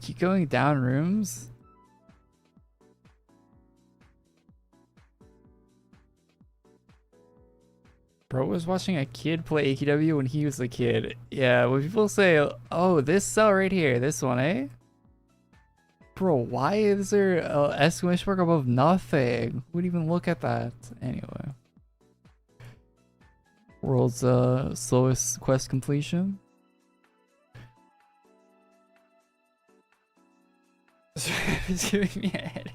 Keep going down rooms? Bro was watching a kid play AQW when he was a kid. Yeah, when people say, oh, this cell right here, this one, eh? Bro, why is there a exclamation mark above nothing? Who would even look at that? Anyway. World's slowest quest completion. It's giving me a headache.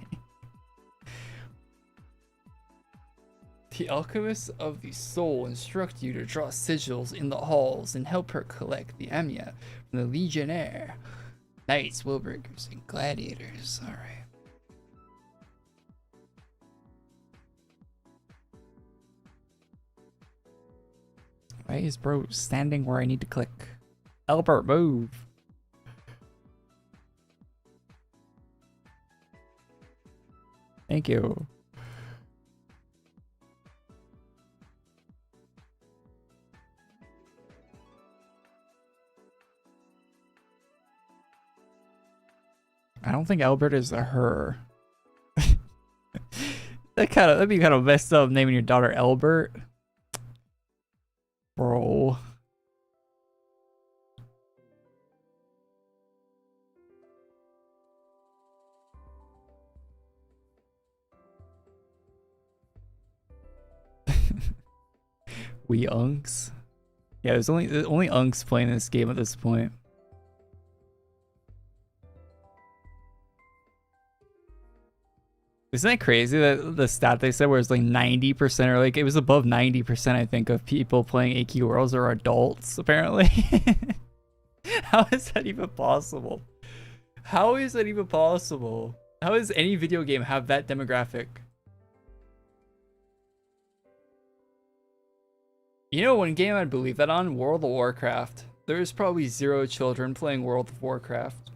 The alchemists of the soul instruct you to draw sigils in the halls and help her collect the amia from the legionnaire, knights, willburgers, and gladiators. All right. Why is bro standing where I need to click? Albert, move. Thank you. I don't think Albert is a her. That'd be kind of messed up naming your daughter Albert. Bro. We unks. Yeah, there's only unks playing this game at this point. Isn't that crazy that the stat they said was like 90% or like it was above 90% I think of people playing AQWorlds are adults apparently. How is that even possible? How is that even possible? How does any video game have that demographic? You know one game I'd believe that on? World of Warcraft. There's probably 0 children playing World of Warcraft.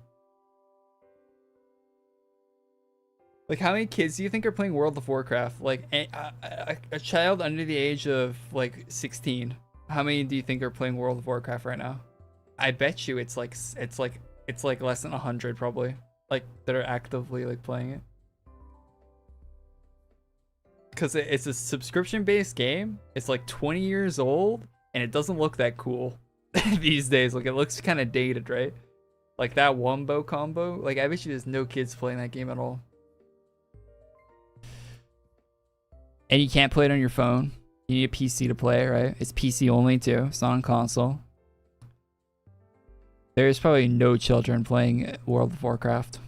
Like, how many kids do you think are playing World of Warcraft? Like, a child under the age of, like, 16. How many do you think are playing World of Warcraft right now? I bet you it's like less than 100 probably. Like, that are actively, like, playing it. Because it's a subscription-based game. It's, like, 20 years old, and it doesn't look that cool these days. Like, it looks kind of dated, right? Like, that wombo combo. Like, I bet you there's no kids playing that game at all. And you can't play it on your phone. You need a PC to play it, right? It's PC only too. It's not on console. There's probably no children playing World of Warcraft.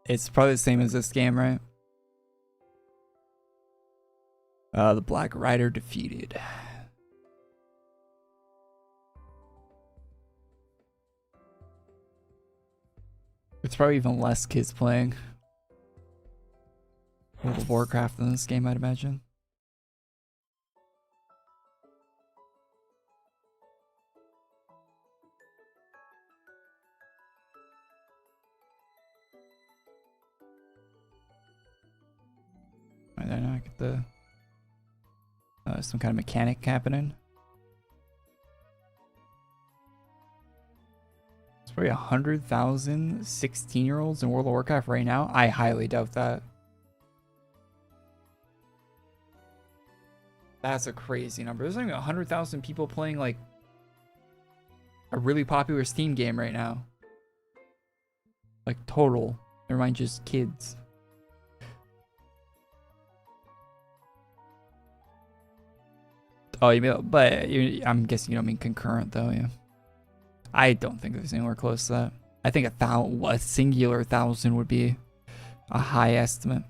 It's probably the same as this game, right? The Black Rider defeated. It's probably even less kids playing World of Warcraft in this game, I'd imagine. I don't know, I get the some kind of mechanic happening. It's probably 100,000 16-year-olds in World of Warcraft right now. I highly doubt that. That's a crazy number. There's only 100,000 people playing like a really popular Steam game right now. Like total. Never mind just kids. Oh, you mean, but I'm guessing you don't mean concurrent though, yeah. I don't think there's anywhere close to that. I think a singular 1,000 would be a high estimate.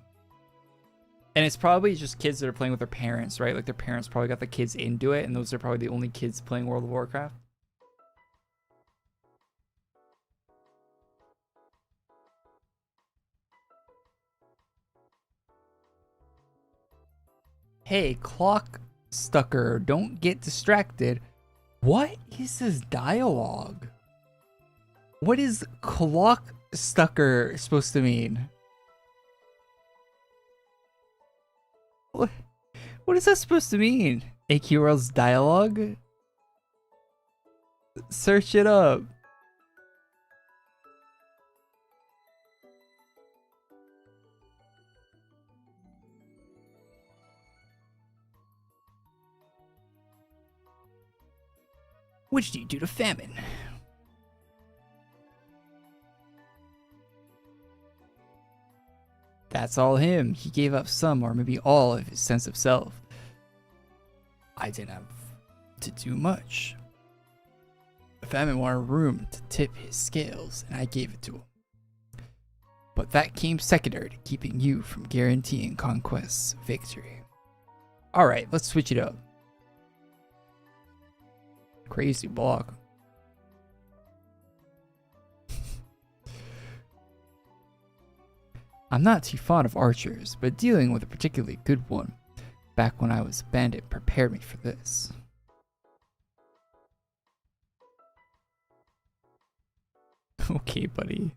And it's probably just kids that are playing with their parents, right? Like their parents probably got the kids into it, and those are probably the only kids playing World of Warcraft. Hey, Clock Stucker, don't get distracted. What is this dialogue? What is Clock Stucker supposed to mean? What is that supposed to mean? AQWorlds dialogue? Search it up. What did you do to Famine? That's all him. He gave up some or maybe all of his sense of self. I didn't have to do much. Famine wanted room to tip his scales, and I gave it to him. But that came secondary to keeping you from guaranteeing Conquest's victory. Alright, let's switch it up. Crazy block. I'm not too fond of archers, but dealing with a particularly good one back when I was a bandit prepared me for this. Okay, buddy.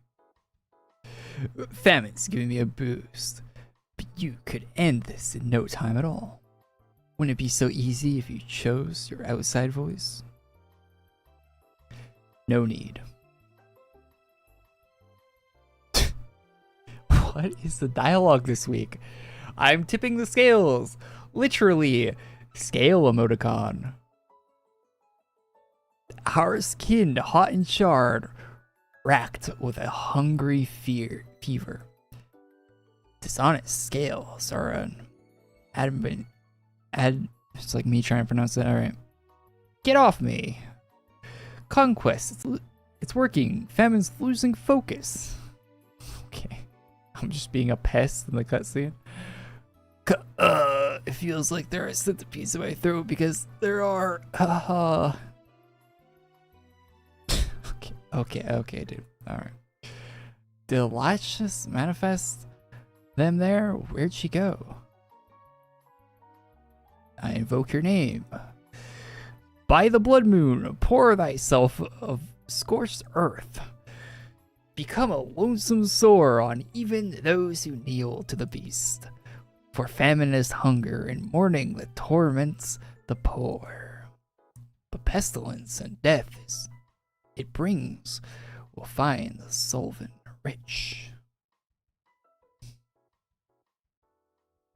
Famine's giving me a boost, but you could end this in no time at all. Wouldn't it be so easy if you chose your outside voice? No need. What is the dialogue this week? I'm tipping the scales. Literally. Scale emoticon. Our skin hot and charred, racked with a hungry fever. Dishonest scales are an it's like me trying to pronounce it. Alright. Get off me. Conquest. It's working. Famine's losing focus. Okay. I'm just being a pest in the cutscene. It feels like there are centipedes in my throat because there are. Okay, dude. Alright. Did Latches manifest them there? Where'd she go? I invoke your name. By the blood moon, pour thyself of scorched earth. Become a lonesome sore on even those who kneel to the beast. For famine is hunger, and mourning that torments the poor. But pestilence and death it brings will find the solvent rich.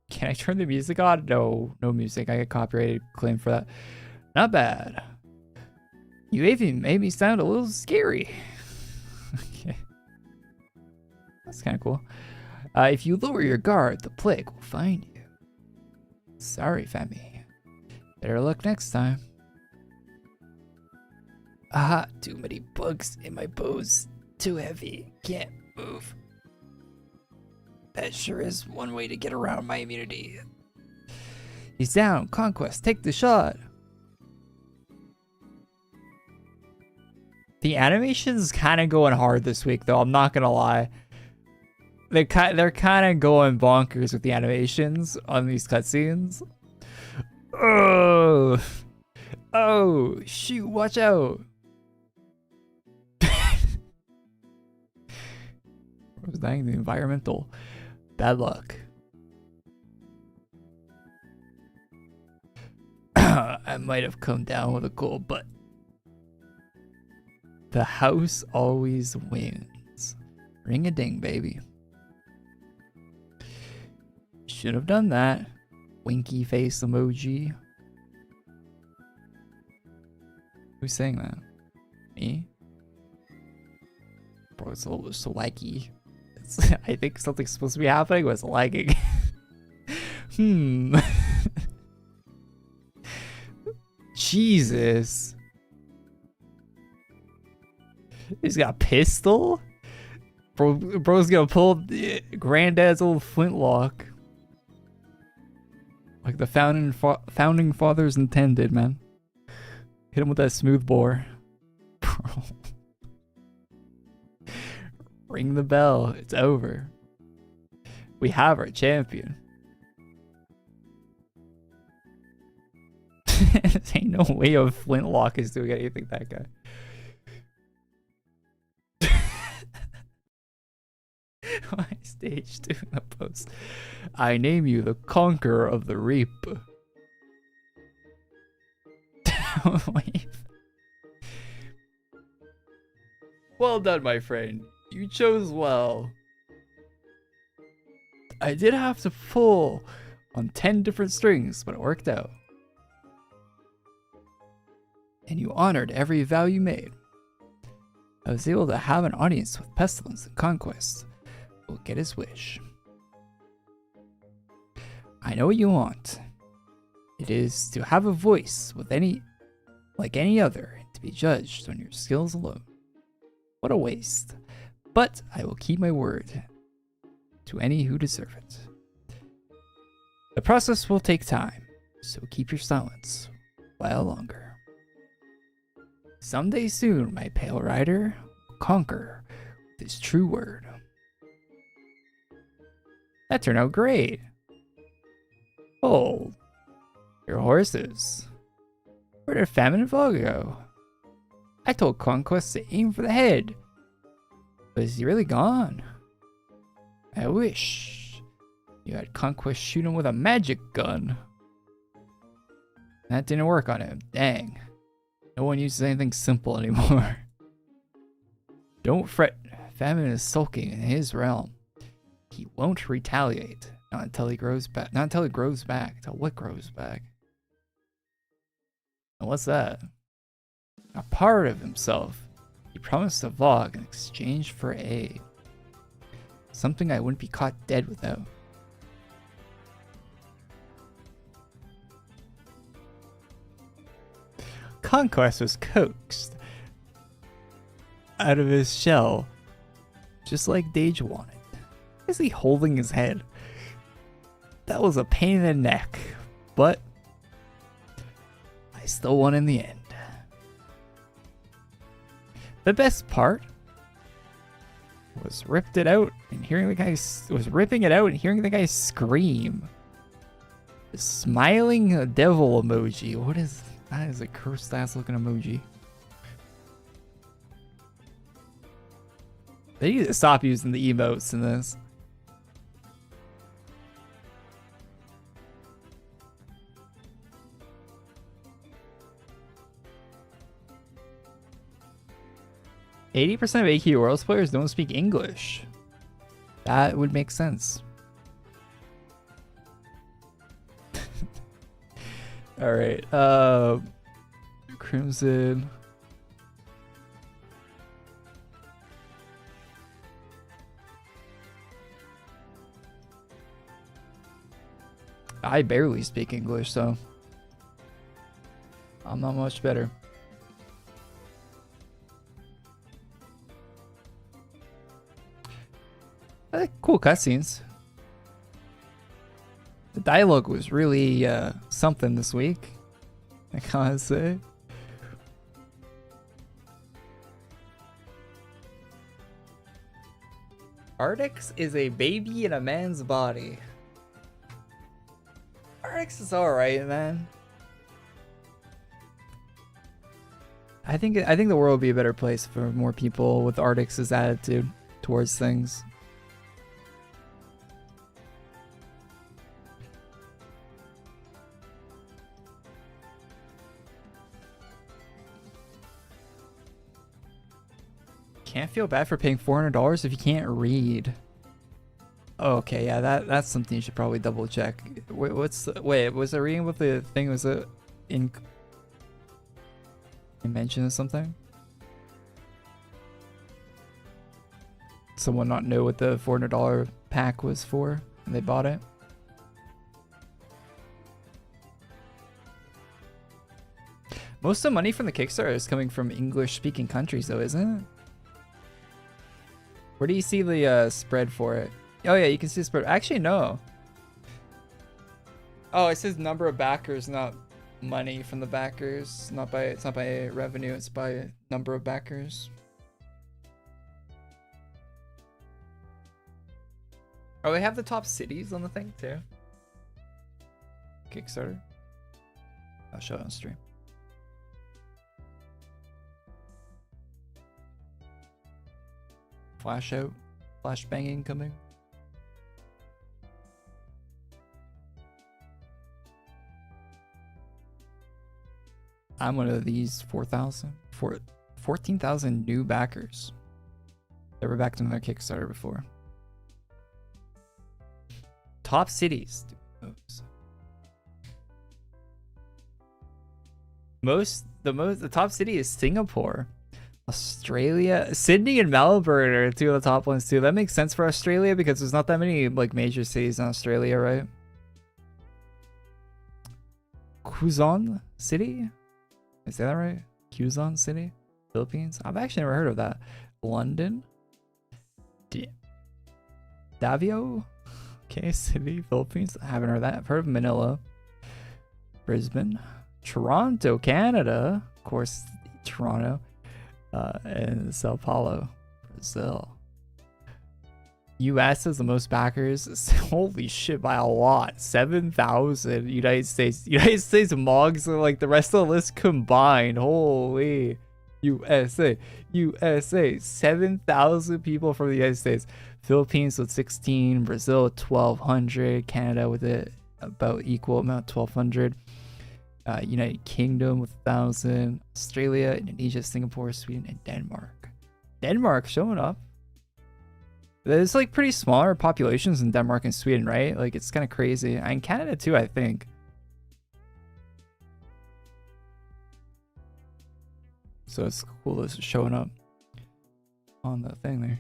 Can I turn the music on? No music. I get copyrighted claim for that. Not bad. You even made me sound a little scary. Okay. That's kind of cool. If you lower your guard, the plague will find you. Sorry, Femi. Better luck next time. Aha, too many bugs in my bows. Too heavy. Can't move. That sure is one way to get around my immunity. He's down. Conquest, take the shot. The animation's kind of going hard this week, though. I'm not gonna lie. They're kind of going bonkers with the animations on these cutscenes. Oh, shoot! Watch out! I was dying the environmental. Bad luck. I might have come down with a cold, but the house always wins. Ring a ding, baby. Should have done that. Winky face emoji. Who's saying that? Me? Bro, it's a little so laggy. I think something's supposed to be happening, but it's lagging. Jesus. He's got a pistol? Bro's gonna pull granddad's old flintlock. Like the founding fathers intended, man. Hit him with that smooth bore. Bro. Ring the bell. It's over. We have our champion. There ain't no way a flintlock is doing anything to that guy. My stage doing a post. I name you the conqueror of the reap. Well done, my friend. You chose well. I did have to pull on 10 different strings, but it worked out. And you honored every vow you made. I was able to have an audience with Pestilence and Conquest. Will get his wish. I know what you want. It is to have a voice with like any other, and to be judged on your skills alone. What a waste. But I will keep my word to any who deserve it. The process will take time, so keep your silence a while longer. Someday soon, my pale rider will conquer with his true word. That turned out great. Oh, your horses. Where did Famine and Fog go? I told Conquest to aim for the head. But is he really gone? I wish you had Conquest shoot him with a magic gun. That didn't work on him. Dang. No one uses anything simple anymore. Don't fret. Famine is sulking in his realm. He won't retaliate. Not until he grows back. Not until he grows back. Until what grows back? And what's that? A part of himself. He promised to Vogue in exchange for A. Something I wouldn't be caught dead without. Conquest was coaxed out of his shell, just like Dages wanted. Is he holding his head? That was a pain in the neck, but I still won in the end. The best part was ripping it out and hearing the guy scream. The smiling devil emoji. What is that? Is a cursed ass looking emoji. They need to stop using the emotes in this. %80 of AQWorlds players don't speak English. That would make sense. All right. Crimson. I barely speak English, so I'm not much better. Cool cutscenes. The dialogue was really something this week, I gotta say. Artix is a baby in a man's body. Artix is alright, man. I think the world would be a better place for more people with Artix's attitude towards things. Can't feel bad for paying $400 if you can't read. Okay, yeah, that's something you should probably double check. Wait, was I reading what the thing was? It in mention of something? Someone not know what the $400 pack was for, and they bought it. Most of the money from the Kickstarter is coming from English-speaking countries, though, isn't it? Where do you see the spread for it? Oh yeah, you can see the spread. Actually, no. Oh, it says number of backers, not money from the backers. It's not by revenue, it's by number of backers. Oh, they have the top cities on the thing too. Kickstarter. I'll show it on stream. Flash out, flash banging coming. I'm one of these 14,000 new backers. Never backed on their Kickstarter before. Top cities. The top city is Singapore. Australia, Sydney and Melbourne are two of the top ones too. That makes sense for Australia because there's not that many like major cities in Australia, right? Quezon City? Is that right? Quezon City? Philippines? I've actually never heard of that. London? Davao? Okay, City, Philippines. I haven't heard of that. I've heard of Manila. Brisbane. Toronto, Canada. Of course, Toronto. And Sao Paulo, Brazil. US has the most backers. Holy shit, by a lot. 7,000. United States mogs are like the rest of the list combined. Holy. USA. 7,000 people from the United States. Philippines with 16. Brazil with 1,200. Canada with it about equal amount, 1,200. United Kingdom with 1,000, Australia, Indonesia, Singapore, Sweden, and Denmark. Denmark showing up. There's like pretty smaller populations in Denmark and Sweden, right? Like it's kind of crazy. And Canada too, I think. So it's cool that it's showing up on the thing there.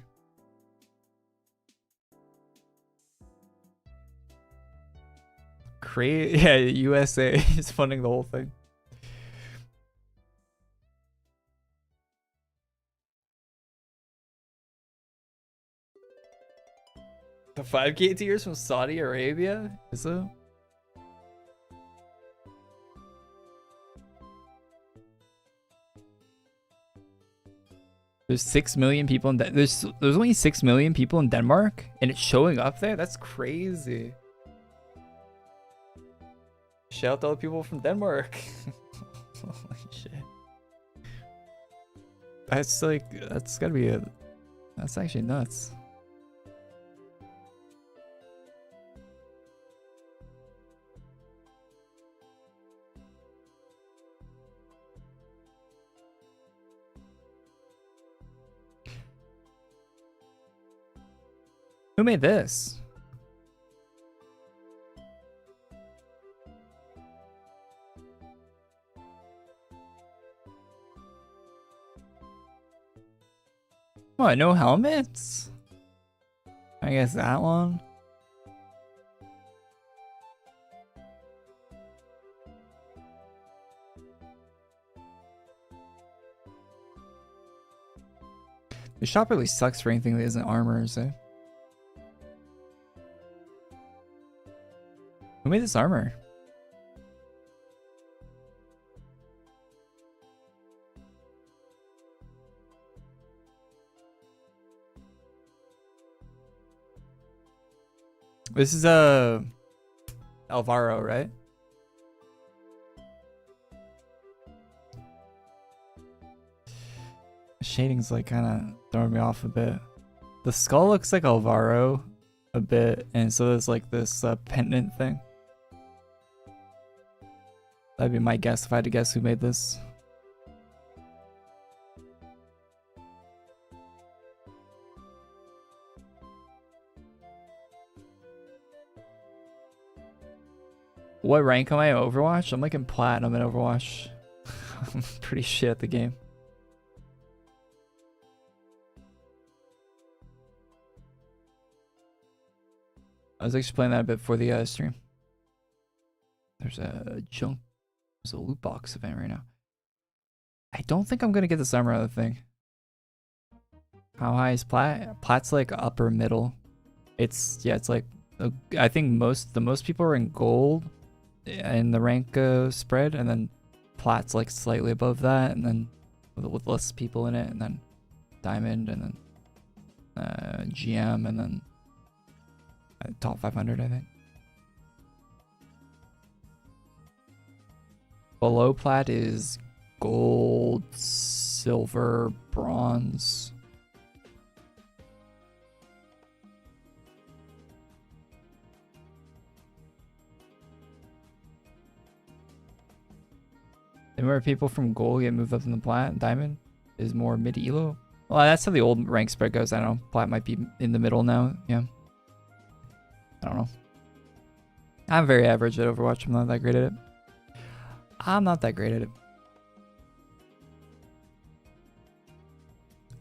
Yeah, USA is funding the whole thing. The 5K tiers from Saudi Arabia? Is it? There's 6 million people in there's only 6 million people in Denmark and it's showing up there? That's crazy. Shout out to all the people from Denmark. Holy shit. That's like, that's gotta be that's actually nuts. Who made this? What, no helmets? I guess that one. The shop really sucks for anything that isn't armor, so. Who made this armor? This is Alvaro, right? Shading's like kind of throwing me off a bit. The skull looks like Alvaro a bit, and so there's like this pendant thing. That'd be my guess if I had to guess who made this. What rank am I in Overwatch? I'm like in platinum in Overwatch. I'm pretty shit at the game. I was actually playing that a bit for the stream. There's a loot box event right now. I don't think I'm gonna get this armor out of the thing. How high is plat? Plat's like upper middle. It's yeah, it's like I think the most people are in gold in the rank spread, and then plat's like slightly above that, and then with less people in it, and then diamond, and then GM, and then top 500, I think. Below plat is gold, silver, bronze. And where people from gold get moved up in the plat, diamond is more mid elo. Well, that's how the old rank spread goes. I don't know. Plat might be in the middle now. Yeah. I don't know. I'm very average at Overwatch. I'm not that great at it. I'm not that great at it.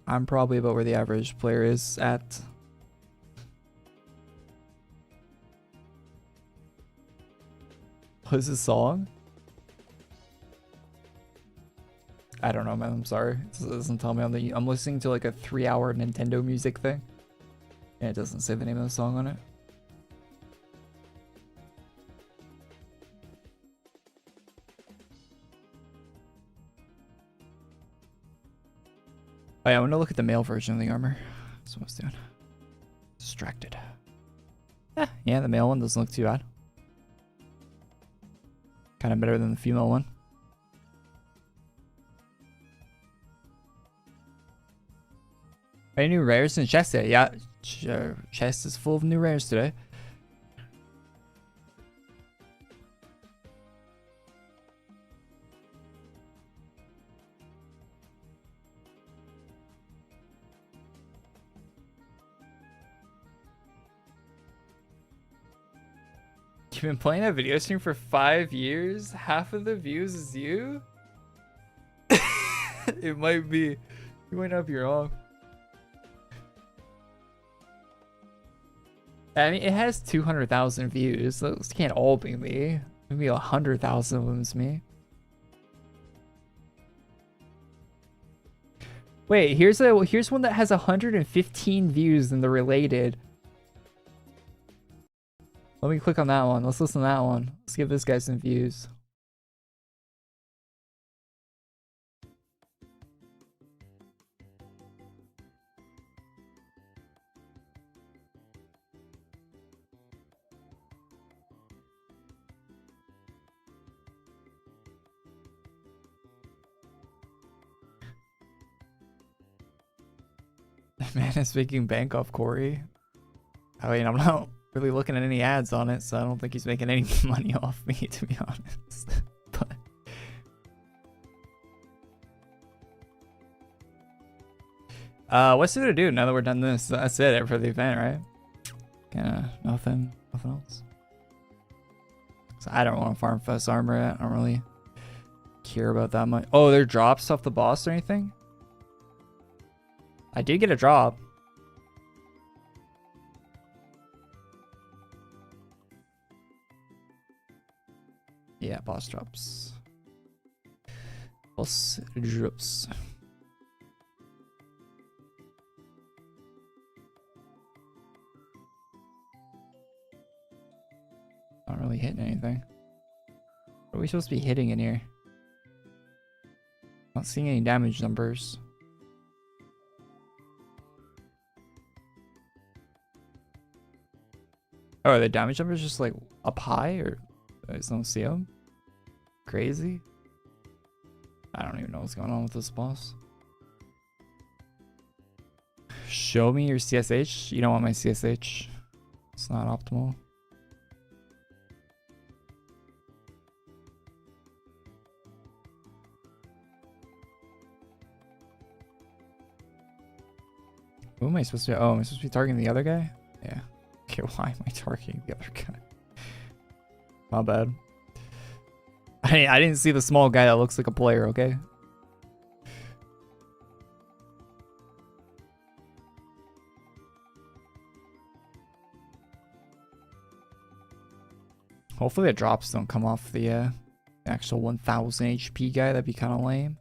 I'm probably about where the average player is at. What is this song? I don't know, man. I'm sorry. It doesn't tell me. I'm listening to like a 3-hour Nintendo music thing. And it doesn't say the name of the song on it. Oh yeah, I want to look at the male version of the armor. That's what I was doing. Distracted. Yeah, the male one doesn't look too bad. Kind of better than the female one. Any new rares in chest today? Yeah, chest is full of new rares today. You've been playing that video stream for 5 years? Half of the views is you? It might be. You might not be wrong. I mean, it has 200,000 views. Those can't all be me. Maybe 100,000 of them is me. Wait, here's one that has 115 views in the related. Let me click on that one. Let's listen to that one. Let's give this guy some views. Man is making bank off Korey. I mean, I'm not really looking at any ads on it, so I don't think he's making any money off me, to be honest. But what's it gonna do now that we're done this? That's it for the event, right? Kinda nothing else. So I don't want to farm fest armor. I don't really care about that much. Oh, there drops off the boss or anything? I did get a drop. Yeah, boss drops. Boss drops. Not really hitting anything. What are we supposed to be hitting in here? Not seeing any damage numbers. Oh, are the damage numbers just like up high, or I just don't see them? Crazy. I don't even know what's going on with this boss. Show me your CSH. You don't want my CSH. It's not optimal. Who am I supposed to be? Oh, am I supposed to be targeting the other guy? Yeah. Okay, why am I targeting the other guy? My bad. I didn't see the small guy that looks like a player, okay? Hopefully the drops don't come off the actual 1000 HP guy. That'd be kind of lame.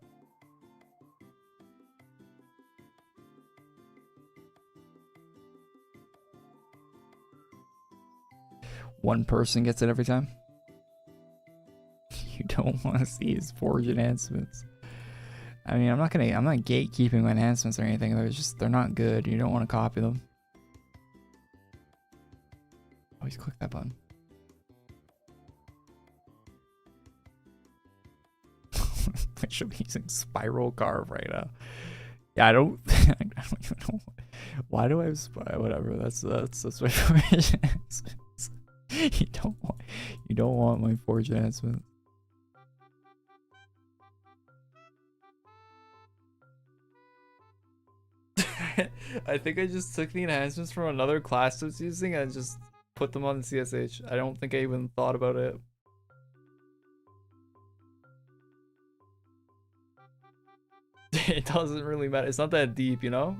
one person gets it every time. You don't want to see his forge enhancements. I mean, I'm not gatekeeping my enhancements or anything. They're not good. You don't want to copy them. Always click that button. I should be using Spiral Carve right now. Yeah, I don't even know. Why do I have whatever? That's my forge enhancements. You don't want my forge enhancement. I think I just took the enhancements from another class I was using and just put them on the CSH. I don't think I even thought about it. It doesn't really matter. It's not that deep, you know?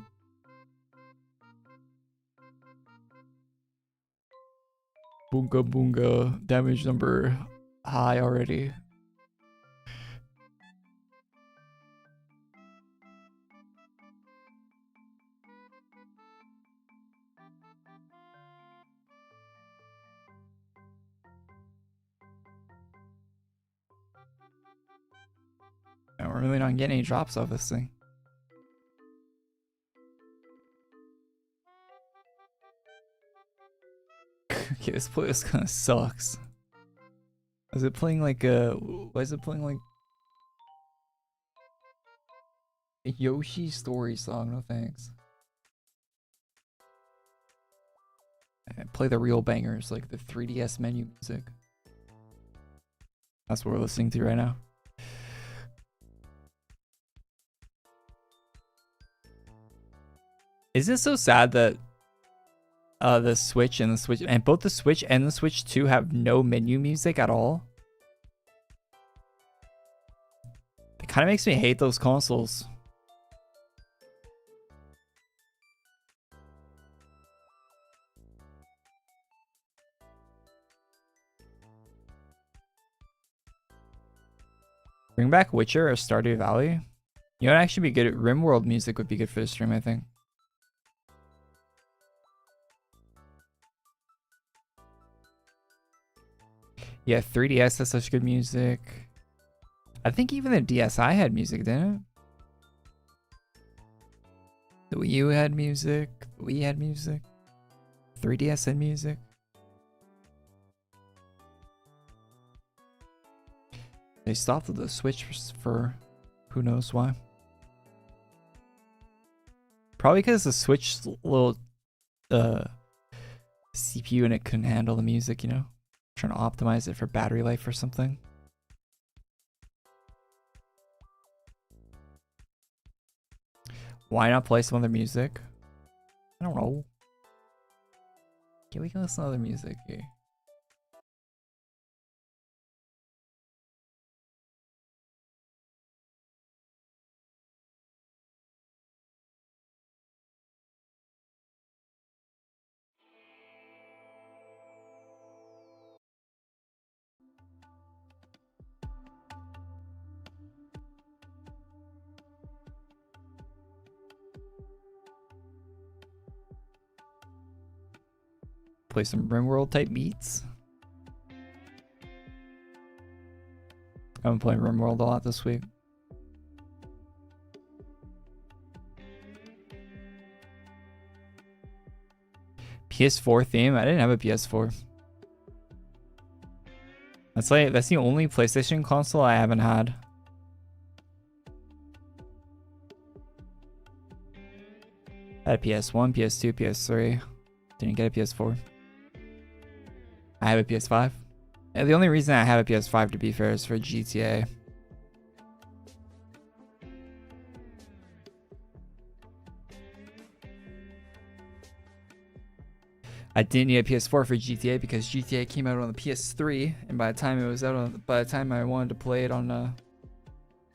Boonga boonga. Damage number high already. And we're really not getting any drops off this thing. Okay, this playlist kind of sucks. Is it playing like why is it playing like a Yoshi story song? No thanks. Play the real bangers like the 3DS menu music. That's what we're listening to right now. Isn't it so sad that the Switch and both the Switch and the Switch 2 have no menu music at all? It kind of makes me hate those consoles. Bring back Witcher or Stardew Valley? You know, it'd actually be good. RimWorld music would be good for the stream, I think. Yeah, 3DS has such good music. I think even the DSi had music, didn't it? The Wii U had music. The Wii had music. 3DS had music. They stopped with the Switch for who knows why. Probably because the Switch little CPU in it couldn't handle the music, you know? Trying to optimize it for battery life or something. Why not play some other music? I don't know. Okay, we can listen to other music here. Play some RimWorld type beats. I've been playing RimWorld a lot this week. PS4 theme? I didn't have a PS4. That's the only PlayStation console I haven't had. I had a PS1, PS2, PS3. Didn't get a PS4. I have a PS5. And the only reason I have a PS5, to be fair, is for GTA. I didn't need a PS4 for GTA because GTA came out on the PS3, and by the time it was out on, by the time I wanted to play it on,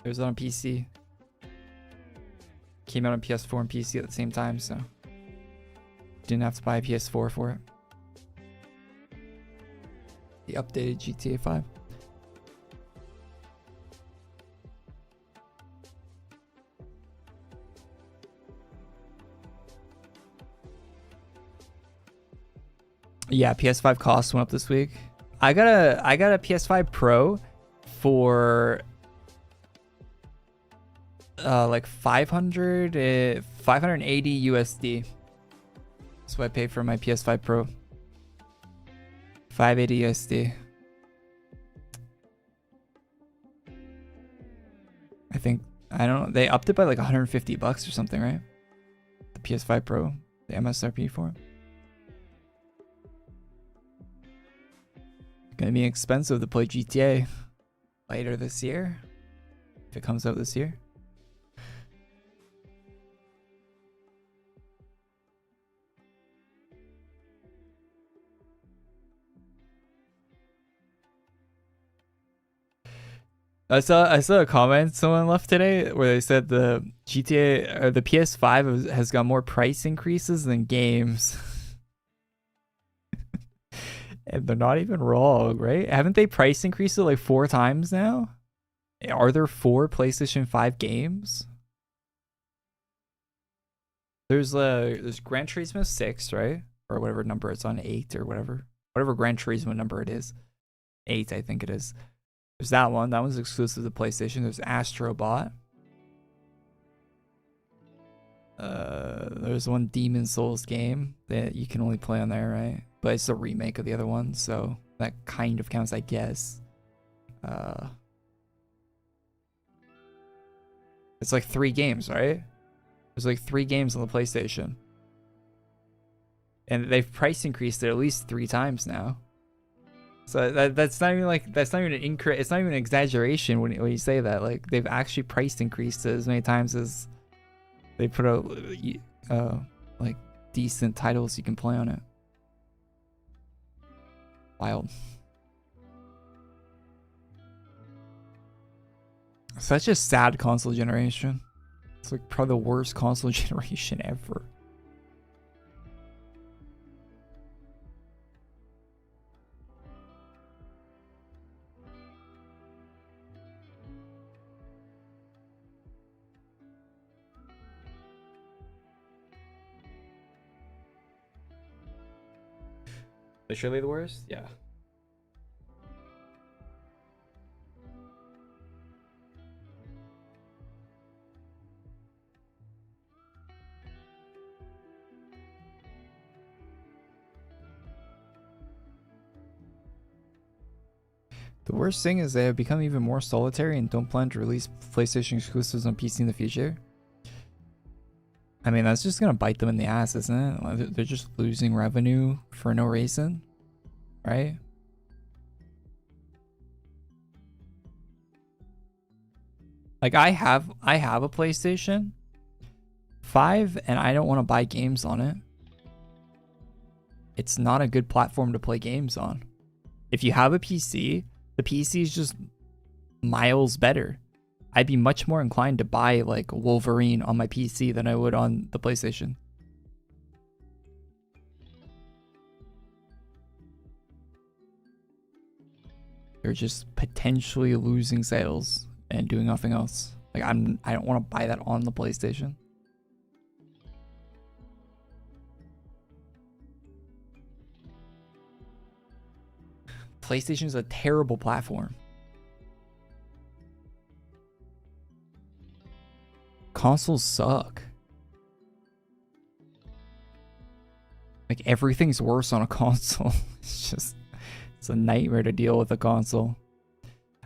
it was on PC. Came out on PS4 and PC at the same time, so didn't have to buy a PS4 for it. The updated GTA 5. Yeah, PS5 costs went up this week. I got a PS5 Pro for like 580 USD. That's what I paid for my PS5 Pro. 580 USD. I think, I don't know, they upped it by like 150 bucks or something, right? The PS5 Pro, the MSRP for it. Gonna be expensive to play GTA later this year, if it comes out this year. I saw a comment someone left today where they said the GTA or the PS5 has got more price increases than games. And they're not even wrong, right? Haven't they price increased it like 4 times now? Are there 4 PlayStation 5 games? There's Gran Turismo 6, right? Or whatever number it's on, 8 or whatever. Whatever Gran Turismo number it is. 8, I think it is. There's that one. That one's exclusive to PlayStation. There's Astro Bot. There's one Demon Souls game that you can only play on there, right? But it's a remake of the other one, so that kind of counts, I guess. It's like 3 games, right? There's like 3 games on the PlayStation. And they've price increased it at least 3 times now. So that's not even like, that's not even an it's not even an exaggeration when you say that. Like, they've actually price increased it as many times as they put out like decent titles you can play on it. Wild. Such a sad console generation. It's like probably the worst console generation ever. Surely the worst? Yeah. The worst thing is they have become even more solitary and don't plan to release PlayStation exclusives on PC in the future. I mean, that's just gonna bite them in the ass, isn't it? They're just losing revenue for no reason, right? Like, I have a PlayStation 5 and I don't want to buy games on it. It's not a good platform to play games on. If you have a PC, the PC is just miles better. I'd be much more inclined to buy like Wolverine on my PC than I would on the PlayStation. They're just potentially losing sales and doing nothing else. Like, I don't want to buy that on the PlayStation. PlayStation is a terrible platform. Consoles suck. Like, everything's worse on a console. It's a nightmare to deal with a console.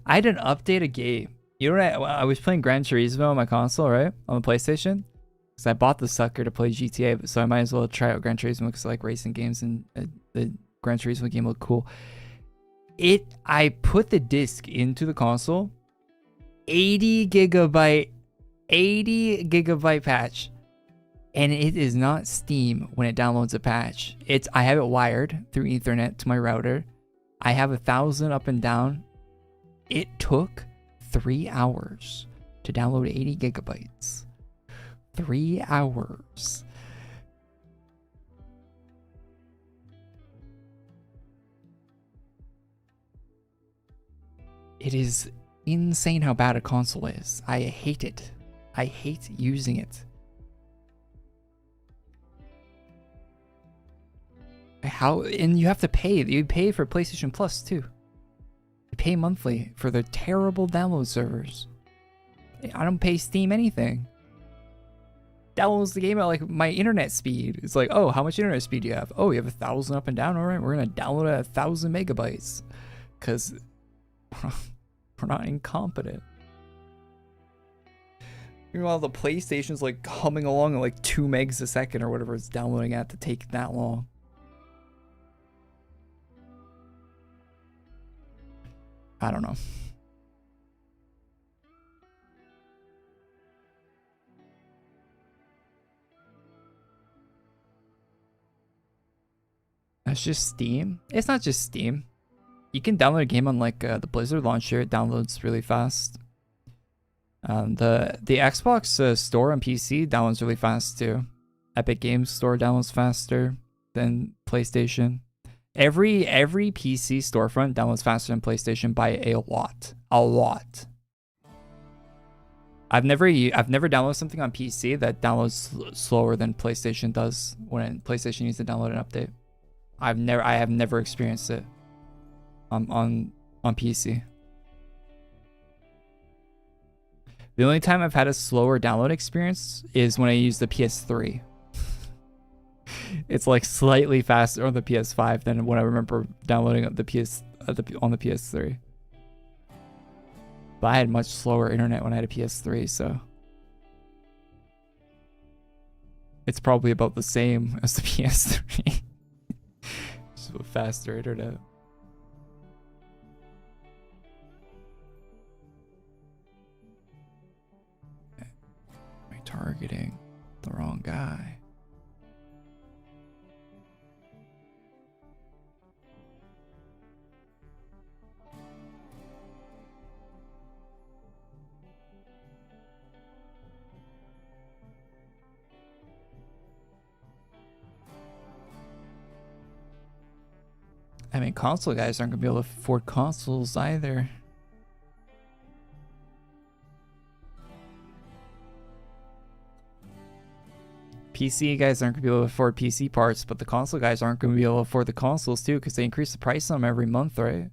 I had an update a game. You know what? I was playing Gran Turismo on my console, right? On the PlayStation. Because I bought the sucker to play GTA, so I might as well try out Gran Turismo because I like racing games, and the Gran Turismo game looked cool. I put the disc into the console. 80 gigabyte patch. And it is not Steam when it downloads a patch. I have it wired through Ethernet to my router. I have 1,000 up and down. It took 3 hours to download 80 gigabytes. 3 hours. It is insane how bad a console is. I hate it. I hate using it. How? And you have to pay. You pay for PlayStation Plus too. You pay monthly for the terrible download servers. I don't pay Steam anything. Downloads the game at like my internet speed. It's like, oh, how much internet speed do you have? Oh, you have 1,000 up and down. All right, we're gonna download at 1,000 megabytes, because we're not incompetent. Meanwhile, the PlayStation's like humming along at like 2 megs a second or whatever it's downloading at to take that long. I don't know. That's just Steam? It's not just Steam. You can download a game on like the Blizzard launcher. It downloads really fast. The Xbox store on PC downloads really fast too. Epic Games Store downloads faster than PlayStation. Every PC storefront downloads faster than PlayStation by a lot. A lot. I've never downloaded something on PC that downloads slower than PlayStation does when PlayStation needs to download an update. I have never experienced it on PC. The only time I've had a slower download experience is when I use the PS3. It's like slightly faster on the PS5 than when I remember downloading on the PS3. But I had much slower internet when I had a PS3, so it's probably about the same as the PS3. Just with faster internet. Am I targeting the wrong guy? I mean, console guys aren't gonna be able to afford consoles either. PC guys aren't gonna be able to afford PC parts, but the console guys aren't gonna be able to afford the consoles too, because they increase the price on them every month, right?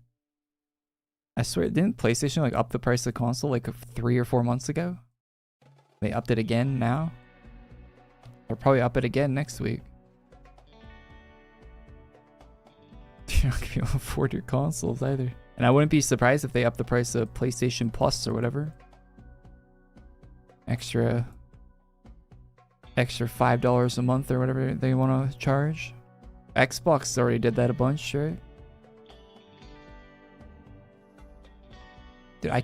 I swear, didn't PlayStation like up the price of the console like 3 or 4 months ago? They upped it again now? They'll probably up it again next week. You're not gonna be able to afford your consoles either. And I wouldn't be surprised if they up the price of PlayStation Plus or whatever. Extra $5 a month or whatever they want to charge. Xbox already did that a bunch, right? Dude, I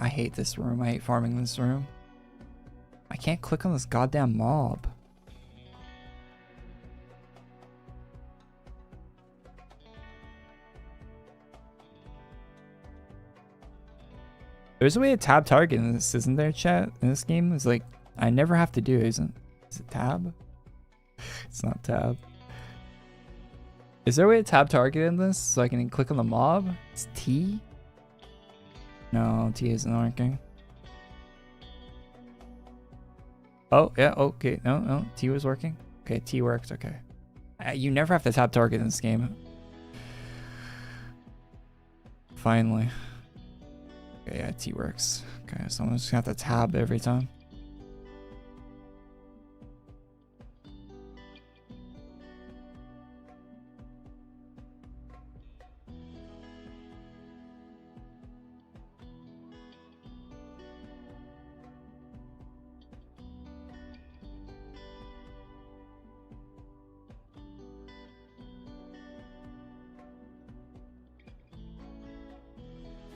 hate this room. I hate farming in this room. I can't click on this goddamn mob. There's a way to tab target in this, isn't there, chat? In this game, it's like I never have to do it, isn't? Is it tab? It's not tab. Is there a way to tab target in this so I can click on the mob? It's T? No, T isn't working. Oh, yeah, okay. No, T was working. Okay, T worked, okay. You never have to tab target in this game. Finally. Okay, yeah, T works. Okay, so I'm just gonna have to tab every time.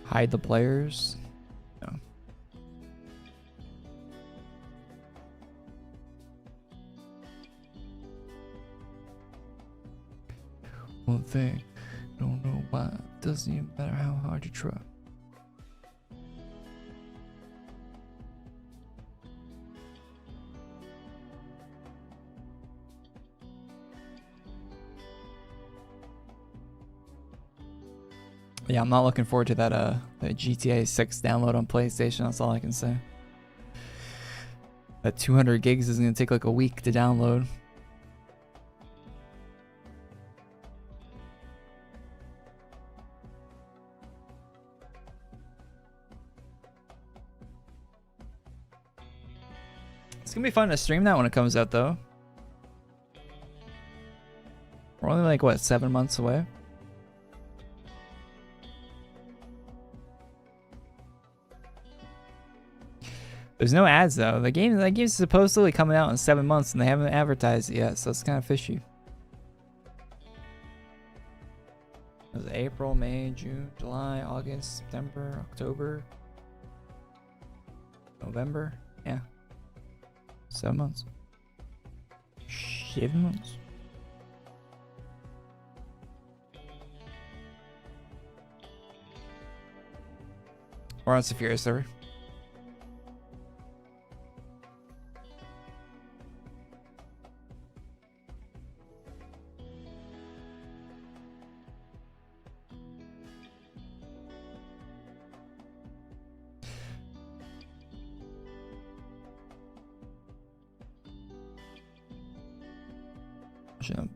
Hide the players. No. One thing, don't know why. Doesn't even matter how hard you try. Yeah, I'm not looking forward to that the GTA 6 download on PlayStation. That's all I can say. That 200 gigs is gonna take like a week to download. It's gonna be fun to stream that when it comes out, though. We're only like, what, 7 months away? There's no ads though. That game's supposedly coming out in 7 months and they haven't advertised it yet, so it's kind of fishy. It was April, May, June, July, August, September, October, November. Yeah. 7 months. 7 months. We're on Saphira server.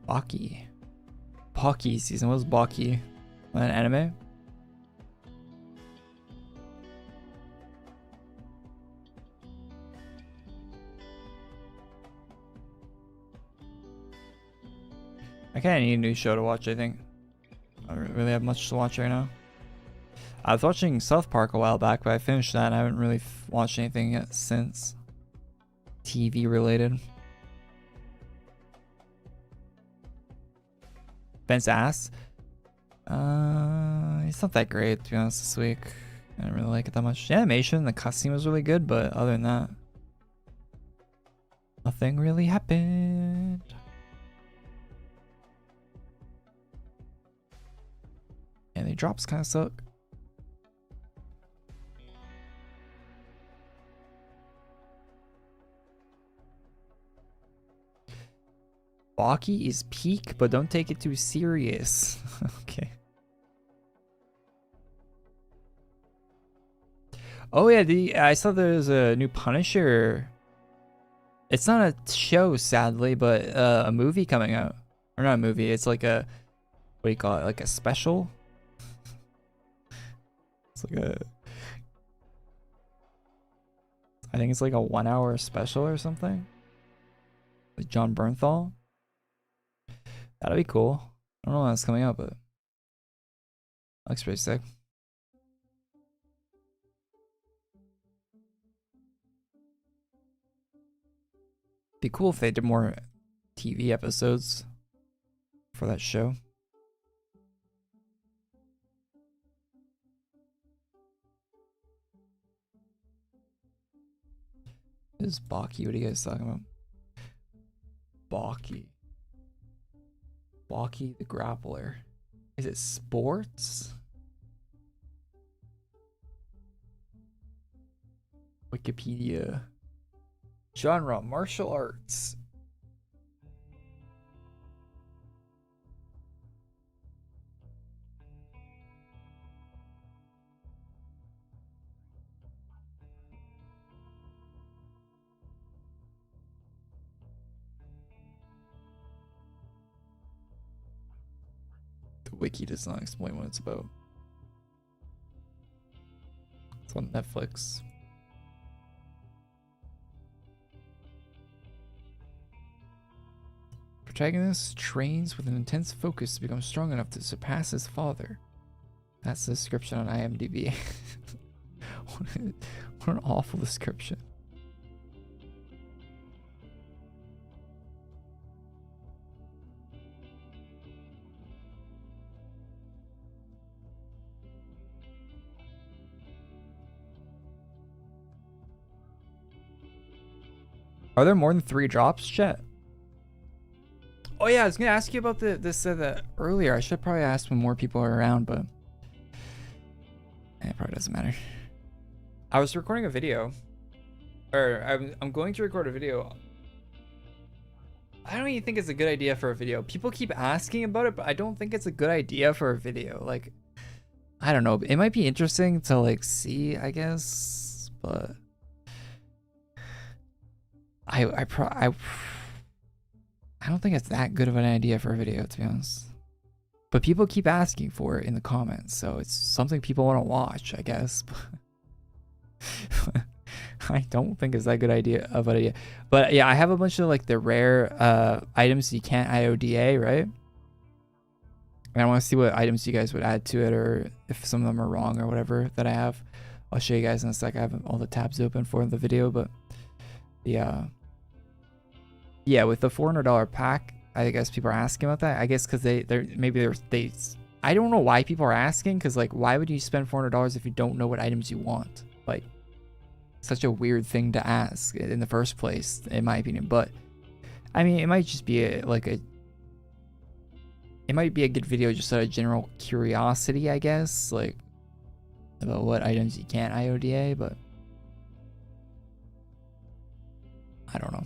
Baki. Baki season. What was Baki? An anime? I kind of need a new show to watch, I think. I don't really have much to watch right now. I was watching South Park a while back, but I finished that and I haven't really watched anything yet since. TV related. Ben's ass. It's not that great, to be honest, this week. I didn't really like it that much. The animation, the cutscene was really good, but other than that, nothing really happened. And the drops kind of suck. Baki is peak, but don't take it too serious. Okay. Oh yeah, I saw there's a new Punisher. It's not a show, sadly, but a movie coming out. Or not a movie, it's like a, what do you call it? Like a special? It's like a, I think it's like a 1 hour special or something. With John Bernthal. That'll be cool. I don't know when that's coming out, but looks pretty sick. Be cool if they did more TV episodes for that show. This is Baki. What are you guys talking about? Baki. Baki the Grappler. Is it sports? Wikipedia. Genre, martial arts. The wiki does not explain what it's about. It's on Netflix. Protagonist trains with an intense focus to become strong enough to surpass his father. That's the description on IMDb. What an awful description. Are there more than 3 drops, chat? Oh yeah, I was gonna ask you about this earlier. I should probably ask when more people are around, but it probably doesn't matter. I was recording a video, or I'm going to record a video. I don't even think it's a good idea for a video. People keep asking about it, but I don't think it's a good idea for a video. Like, I don't know. It might be interesting to like see, I guess, but I don't think it's that good of an idea for a video, to be honest. But people keep asking for it in the comments, so it's something people want to watch, I guess. I don't think it's that good idea of an idea. But yeah, I have a bunch of like the rare items you can't IODA, right? And I want to see what items you guys would add to it, or if some of them are wrong or whatever that I have. I'll show you guys in a sec. I have all the tabs open for the video, but yeah. Yeah, with the $400 pack, I guess people are asking about that. I guess because they I don't know why people are asking, because like, why would you spend $400 if you don't know what items you want? Like, such a weird thing to ask in the first place, in my opinion. But I mean, it might just be it might be a good video just out of general curiosity, I guess, like about what items you can't IODA, but I don't know.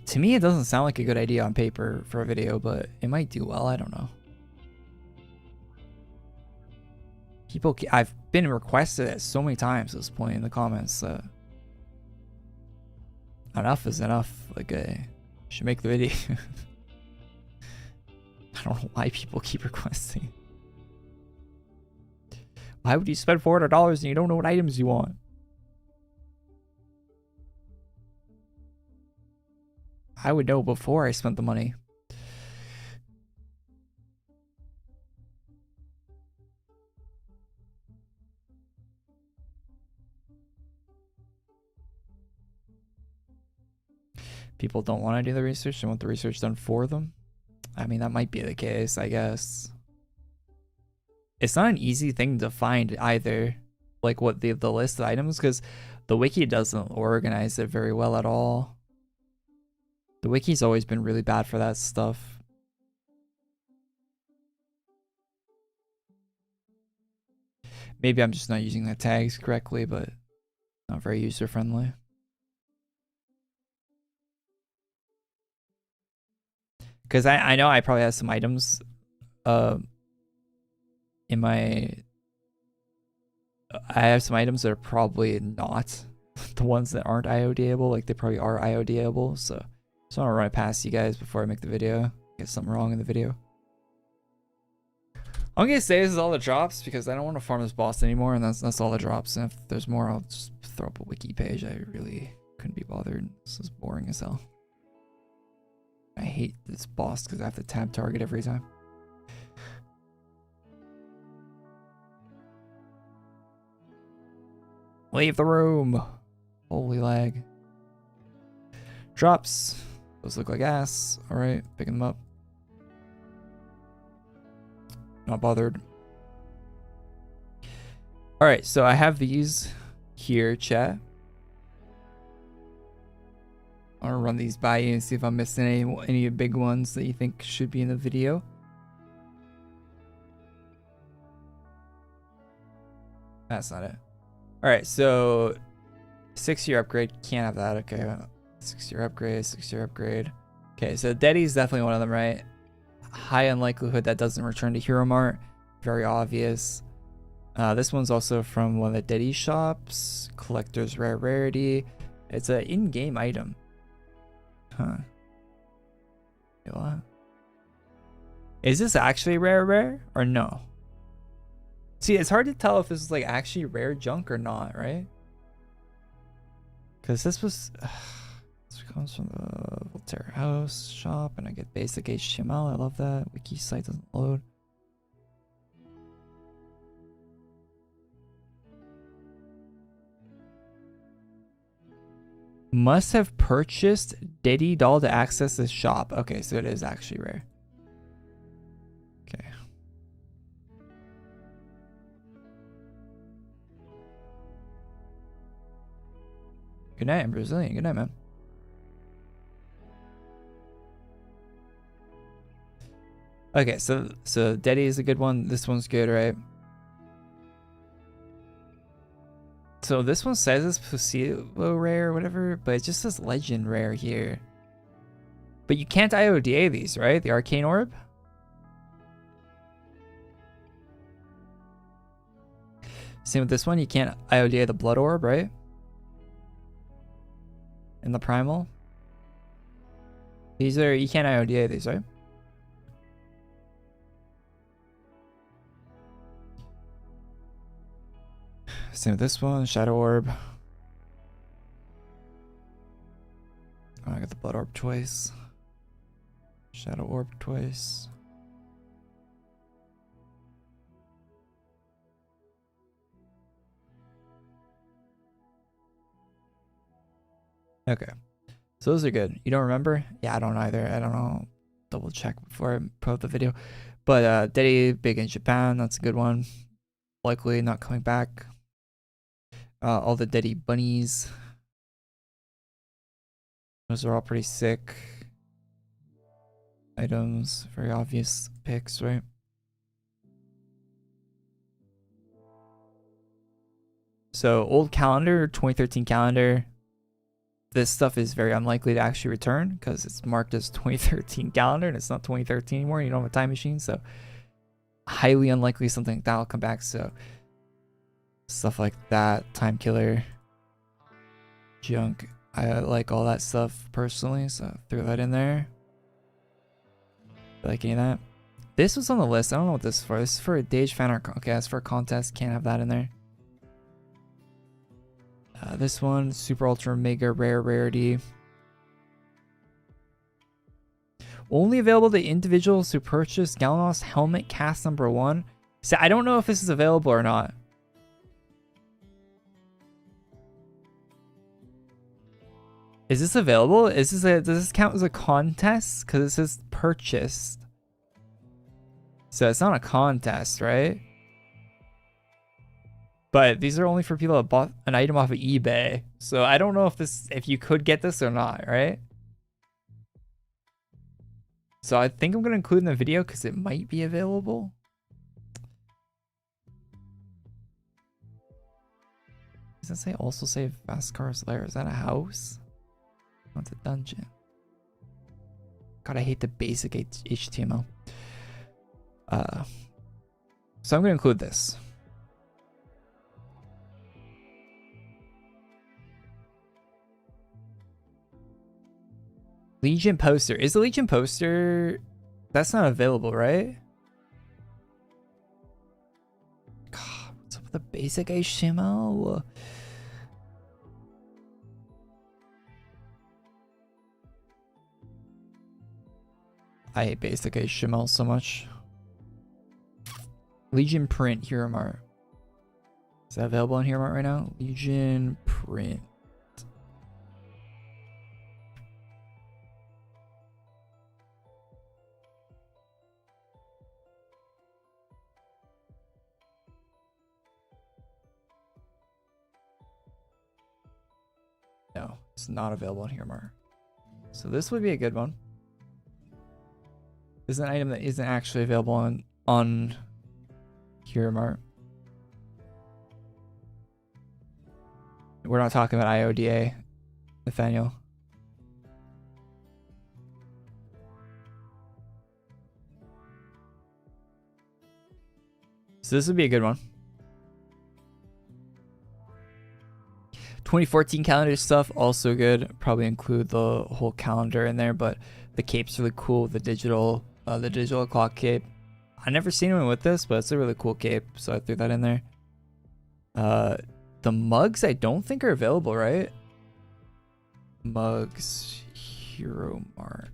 To me, it doesn't sound like a good idea on paper for a video, but it might do well. I don't know. I've been requested it so many times at this point in the comments. Enough is enough. Like, I should make the video. I don't know why people keep requesting. Why would you spend $400 and you don't know what items you want? I would know before I spent the money. People don't want to do the research. They want the research done for them. I mean, that might be the case, I guess. It's not an easy thing to find either, like what the list of items, because the wiki doesn't organize it very well at all. The wiki's always been really bad for that stuff. Maybe I'm just not using the tags correctly, but not very user friendly. Because I know I probably have some items in my... I have some items that are probably not the ones that aren't IODable. Like, they probably are IODable, so I just want to run it past you guys before I make the video. Get something wrong in the video. I'm gonna say this is all the drops because I don't want to farm this boss anymore, and that's all the drops. And if there's more, I'll just throw up a wiki page. I really couldn't be bothered. This is boring as hell. I hate this boss because I have to tab target every time. Leave the room. Holy lag. Drops. Those look like ass. Alright, picking them up. Not bothered. Alright, so I have these here, chat. I'll run these by you and see if I'm missing any big ones that you think should be in the video. That's not it. Alright, so 6-year upgrade, can't have that. Okay, 6-year upgrade, 6-year upgrade. Okay, so Deddy's definitely one of them, right? High unlikelihood that doesn't return to Hero Mart. Very obvious. This one's also from one of the Deddy shops. Collector's Rare Rarity. It's an in-game item. Huh. Wait, what? Is this actually rare or no? See, it's hard to tell if this is like actually rare junk or not, right? Because this was... this comes from the Voltaire House shop, and I get basic HTML. I love that. Wiki site doesn't load. Must have purchased Deddy doll to access this shop. Okay, so it is actually rare. Okay. Good night, I'm Brazilian. Good night, man. Okay, so Deddy is a good one. This one's good, right? So this one says it's placebo rare or whatever, but it just says legend rare here. But you can't IODA these, right? The arcane orb? Same with this one, you can't IODA the blood orb, right? And the primal. These are, you can't IODA these, right? Same with this one, Shadow Orb. Oh, I got the Blood Orb twice. Shadow Orb twice. Okay. So those are good. You don't remember? Yeah, I don't either. I don't know. Double check before I put up the video. But Daddy big in Japan, that's a good one. Likely not coming back. All the Daddy bunnies. Those are all pretty sick items. Very obvious picks, right? So old calendar, 2013 calendar. This stuff is very unlikely to actually return because it's marked as 2013 calendar and it's not 2013 anymore. You don't have a time machine, so highly unlikely something like that will come back. So stuff like that, time killer, junk. I like all that stuff personally, so threw that in there. Like any of that. This was on the list. I don't know what this is for. This is for a Dage fan art. Okay, that's for a contest. Can't have that in there. This one, super ultra mega rare rarity. Only available to individuals who purchase Galanos helmet cast number 1. So I don't know if this is available or not. Is this available? Is this does this count as a contest? Because it says purchased. So it's not a contest, right? But these are only for people that bought an item off of eBay. So I don't know if you could get this or not, right? So I think I'm going to include in the video because it might be available. Does that say also save Vaskar's Lair? Is that a house? Oh, it's a dungeon. God, I hate the basic HTML. So I'm going to include this. Legion poster. Is the Legion poster... That's not available, right? God, what's up with the basic HTML? I hate basic HTML so much. Legion print, Hero Mart. Is that available on Hero Mart right now? Legion print. No, it's not available on Hero Mart. So this would be a good one. This is an item that isn't actually available on Hero Mart. We're not talking about IODA, Nathaniel. So this would be a good one. 2014 calendar stuff, also good. Probably include the whole calendar in there, but the cape's really cool. The digital clock cape. I never seen one with this, but it's a really cool cape, so I threw that in there. The mugs I don't think are available, right? Mugs, Hero Mart.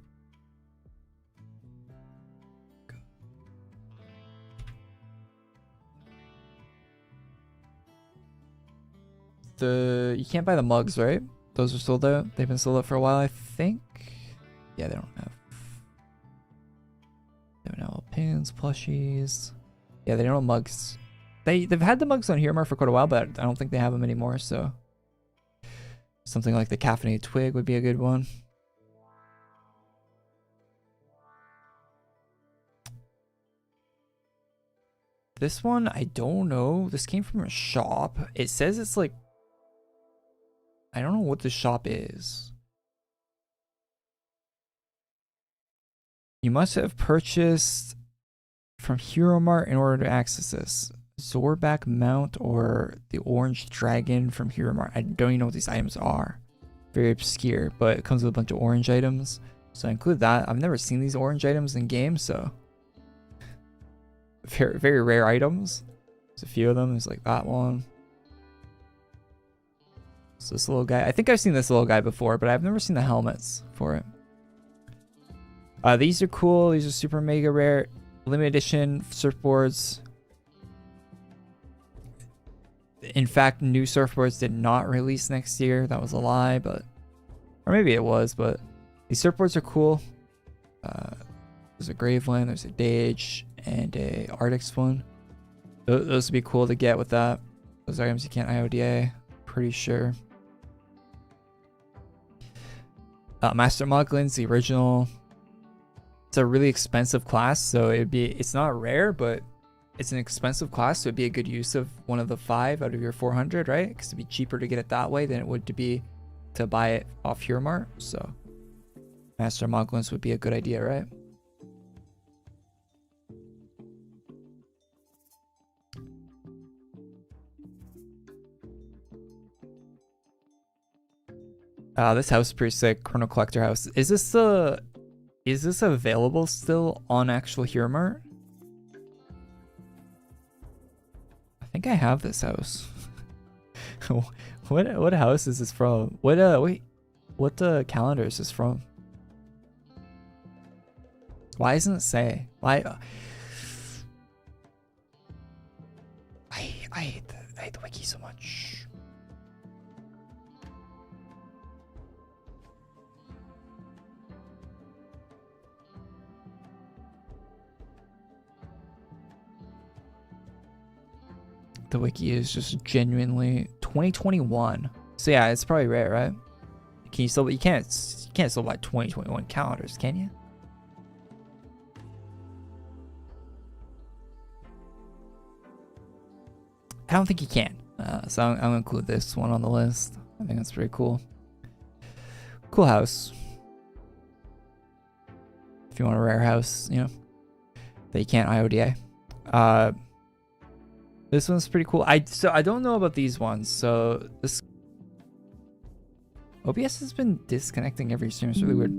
You can't buy the mugs, right? Those are sold out. They've been sold out for a while, I think. Yeah, they don't have. They don't have pins, plushies. Yeah, they don't have mugs. They've had the mugs on Hero Mart for quite a while, but I don't think they have them anymore. So something like the caffeinated twig would be a good one. This one, I don't know. This came from a shop. It says it's like, I don't know what the shop is. You must have purchased from Hero Mart in order to access this. Zorback mount or the orange dragon from Hero Mart. I don't even know what these items are. Very obscure, but it comes with a bunch of orange items. So I include that. I've never seen these orange items in game, so very, very rare items. There's a few of them. There's like that one. So this little guy, I think I've seen this little guy before, but I've never seen the helmets for it. These are cool. These are super mega rare, limited edition surfboards. In fact, new surfboards did not release next year. That was a lie, but, or maybe it was, but these surfboards are cool. There's a Graveland, there's a Dage, and a Arctics one. Those would be cool to get with that. Those items you can't IODA, pretty sure. Master Muglin's the original. It's a really expensive class, so it's not rare, but it's an expensive class, so it'd be a good use of one of the 5 out of your 400, right? Because it'd be cheaper to get it that way than it would to be to buy it off Hero Mart. So Master Moglins would be a good idea, right? This house is pretty sick. Chrono Collector house. Is this available still on actual Hero Mart? I think I have this house. What house is this from? What calendar is this from? Why doesn't it say? Why? I hate the wiki so much. The wiki is just genuinely 2021. So yeah, it's probably rare, right? You can't still buy 2021 calendars, can you? I don't think you can. So I'm gonna include this one on the list. I think that's pretty cool. Cool house. If you want a rare house, you know, that you can't IODA. This one's pretty cool. I don't know about these ones. So this OBS has been disconnecting every stream. It's really weird.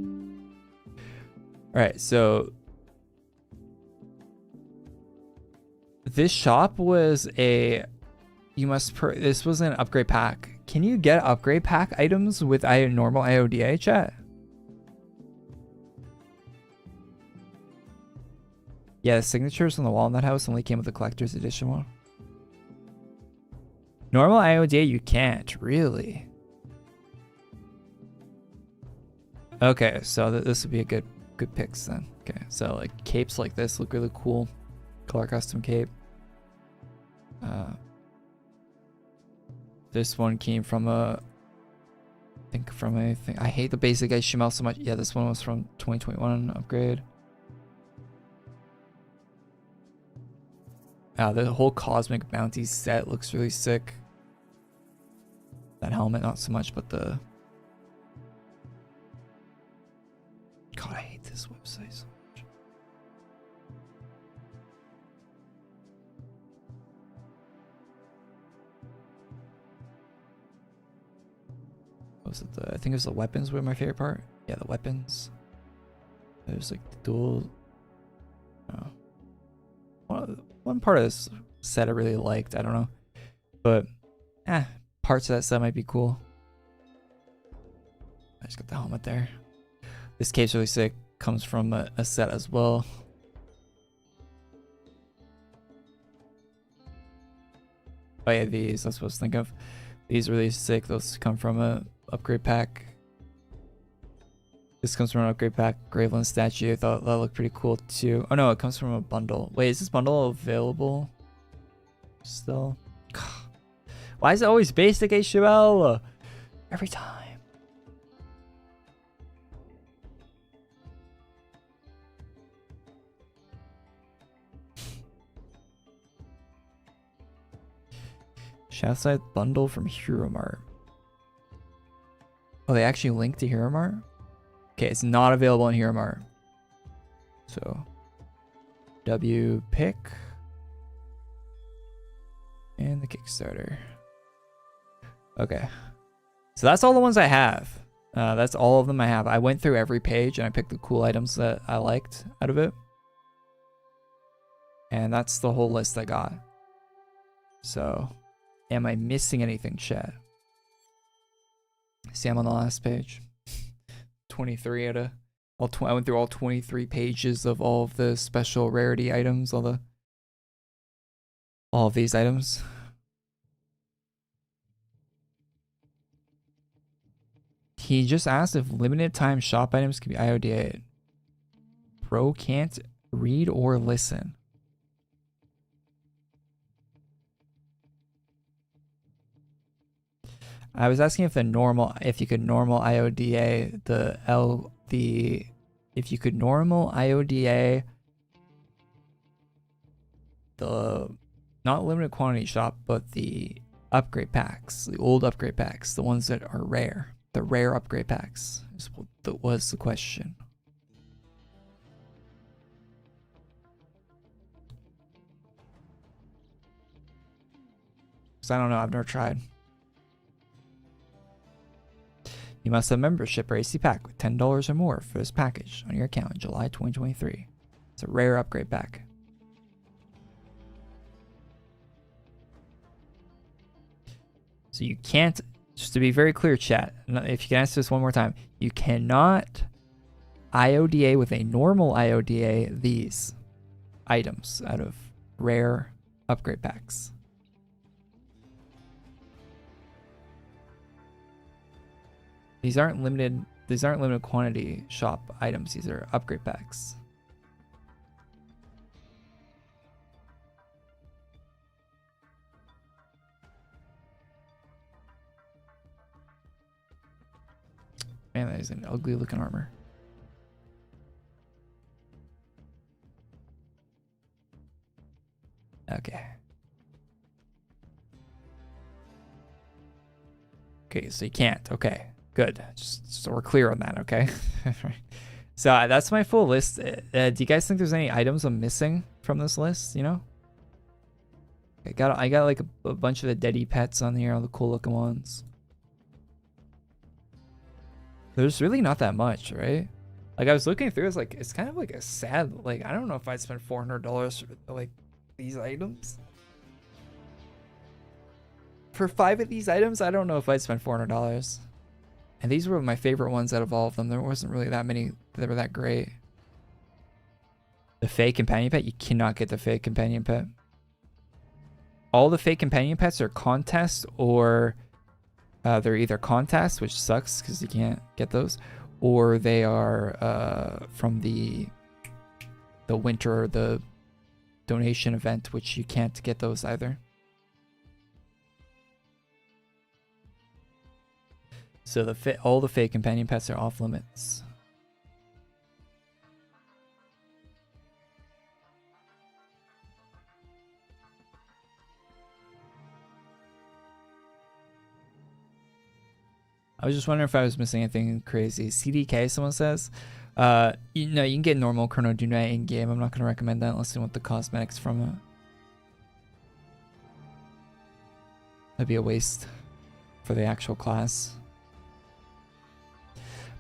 All right, so this shop was a this was an upgrade pack. Can you get upgrade pack items with normal IODA, chat? Yeah, the signatures on the wall in that house only came with the collector's edition one. Normal IODA you can't, really. Okay, so this would be a good picks then. Okay, so like capes like this look really cool. Color custom cape. This one came from I hate the basic HTML so much. Yeah, this one was from 2021 upgrade. The whole Cosmic Bounty set looks really sick. That helmet, not so much, but the... God, I hate this website so much. Was it I think it was the weapons were my favorite part. Yeah, the weapons. There's like the dual... One part of this set I really liked, I don't know. But, parts of that set might be cool. I just got the helmet there. This cape's really sick. Comes from a set as well. Oh yeah, these, that's what I was thinking of. These are really sick. Those come from a upgrade pack. This comes from an upgrade pack. Graveland statue. I thought that looked pretty cool too. Oh no, it comes from a bundle. Wait, is this bundle available still? Why is it always basic HTML? Every time. Shoutside bundle from Hero Mart. Oh, they actually linked to Hero Mart? Okay, it's not available in Hero Mart. So, W pick. And the Kickstarter. Okay. So that's all the ones I have. That's all of them I have. I went through every page and I picked the cool items that I liked out of it. And that's the whole list I got. So, am I missing anything, chat? See, I'm on the last page. 23 out of I went through all 23 pages of all of the special rarity items, all of these items. He just asked if limited time shop items can be IODA. Bro can't read or listen. I was asking if if you could normal IODA if you could normal IODA the not limited quantity shop, but the upgrade packs, the old upgrade packs, the ones that are rare, the rare upgrade packs was the question. Because I don't know, I've never tried. You must have membership or AC pack with $10 or more for this package on your account in July 2023. It's a rare upgrade pack. So you can't, just to be very clear, chat, if you can answer this one more time, you cannot IODA with a normal IODA these items out of rare upgrade packs. These aren't limited quantity shop items. These are upgrade packs. Man, that is an ugly looking armor. Okay. Okay, so you can't. Okay. Good. Just so we're clear on that, okay? So that's my full list. Do you guys think there's any items I'm missing from this list, you know? I got like a bunch of the Deddy pets on here, all the cool looking ones. There's really not that much, right? Like I was looking through, it's kind of like a sad, like I don't know if I'd spend $400 for like these items. For 5 of these items, I don't know if I'd spend $400. And these were my favorite ones out of all of them. There wasn't really that many that were that great. The fake companion pet, you cannot get the fake companion pet. All the fake companion pets are contests, or they're either contests, which sucks because you can't get those, or they are from the winter, the donation event, which you can't get those either. So all the fake companion pets are off limits. I was just wondering if I was missing anything crazy. CDK, someone says. You can get normal Chrono Dunai in game. I'm not going to recommend that unless you want the cosmetics from it. That'd be a waste for the actual class.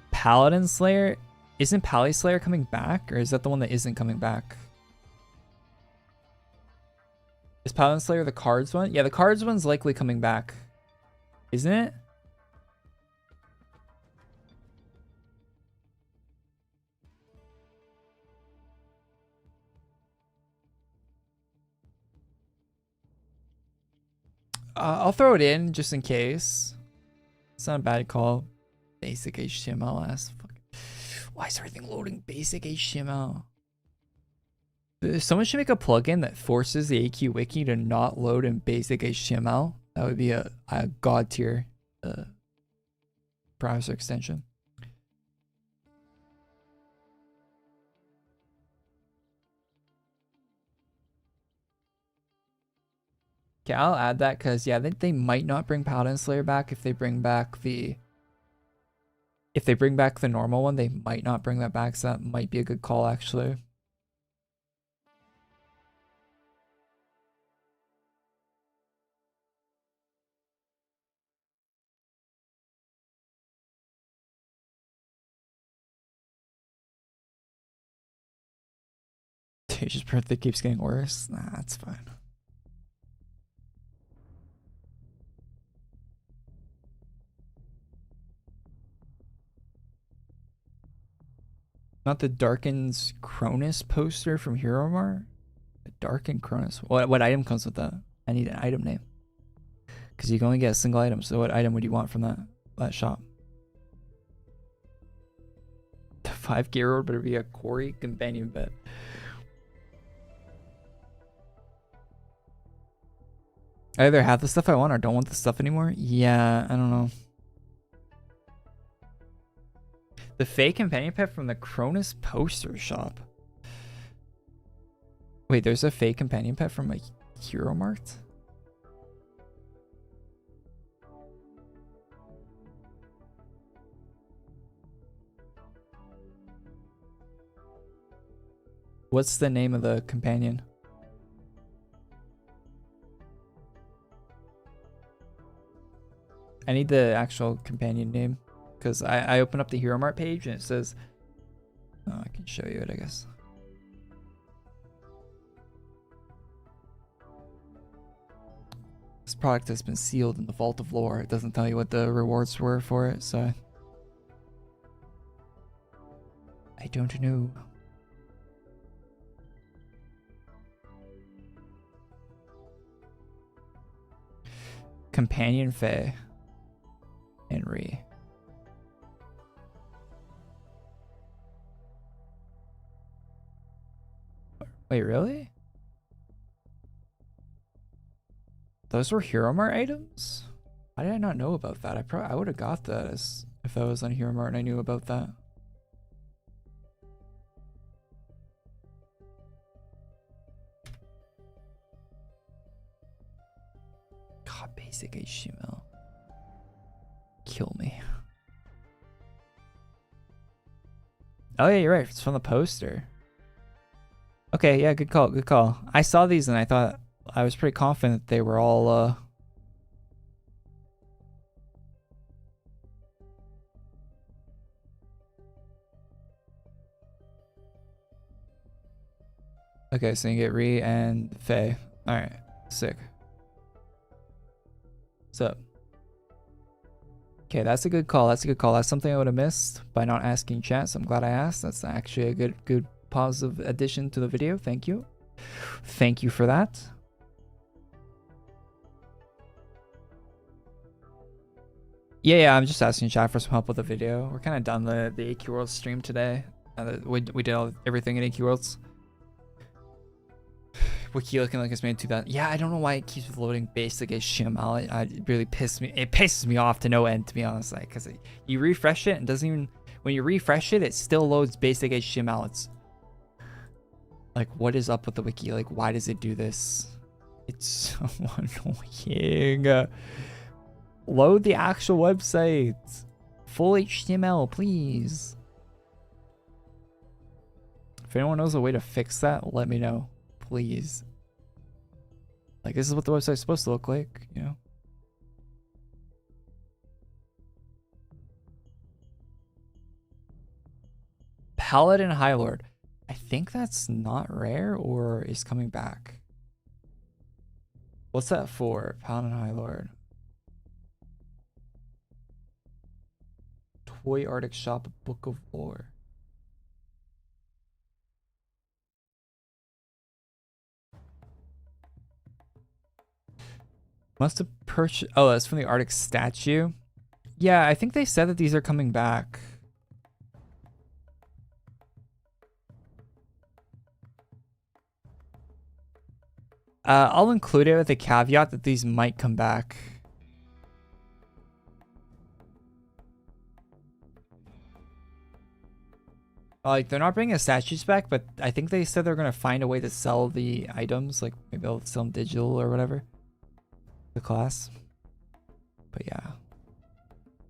Paladin Slayer, isn't Pally Slayer coming back, or is that the one that isn't coming back? Is Paladin Slayer the cards one? Yeah, the cards one's likely coming back, isn't it? I'll throw it in just in case. It's not a bad call. Basic HTML ass. Why is everything loading basic HTML? Someone should make a plugin that forces the AQ wiki to not load in basic HTML. That would be a god tier browser extension. Okay, I'll add that because yeah, they might not bring Paladin Slayer back. If they bring back the normal one, they might not bring that back, so that might be a good call actually. Dage's birthday keeps getting worse. Nah, that's fine. Not the Darken's Cronus poster from Hero Mart? The Darken Cronus. What item comes with that? I need an item name. Because you can only get a single item, so what item would you want from that shop? The 5 gear better be a Korey companion bet. I either have the stuff I want or don't want the stuff anymore. Yeah, I don't know. The fake companion pet from the Cronus poster shop. Wait, there's a fake companion pet from a Hero Mart? What's the name of the companion? I need the actual companion name. Because I open up the Hero Mart page and it says... Oh, I can show you it, I guess. This product has been sealed in the Vault of Lore. It doesn't tell you what the rewards were for it, so... I don't know. Companion Fae. Henry. Wait, really? Those were Hero Mart items? Why did I not know about that? I would have got that if that was on Hero Mart and I knew about that. God, basic HTML. Kill me. Oh yeah, you're right. It's from the poster. Okay, yeah, good call, good call. I saw these and I thought I was pretty confident they were all Okay, so you get Ree and Faye. Alright, sick. What's up? Okay, that's a good call. That's a good call. That's something I would have missed by not asking chat, so I'm glad I asked. That's actually a good positive addition to the video. Thank you. Thank you for that. Yeah, I'm just asking chat for some help with the video. We're kind of done the AQWorlds stream today. We did everything in AQWorlds. Wiki looking like it's made in 2000. Yeah, I don't know why it keeps loading basic HTML. It really pisses me off to no end, to be honest. Like, cause you refresh it and doesn't even, when you refresh it, it still loads basic HTML. It's like, what is up with the wiki? Like, why does it do this? It's so annoying. Load the actual website. Full HTML, please. If anyone knows a way to fix that, let me know. Please. Like, this is what the website's supposed to look like, you know? Paladin High Lord. I think that's not rare or is coming back. What's that for? Paladin High Lord. Toy Arctic Shop, Book of Lore. Must have purchased. Oh, that's from the Arctic statue. Yeah, I think they said that these are coming back. I'll include it with a caveat that these might come back. Like, they're not bringing the statues back, but I think they said they're going to find a way to sell the items. Like, maybe they'll sell them digital or whatever. The class. But yeah.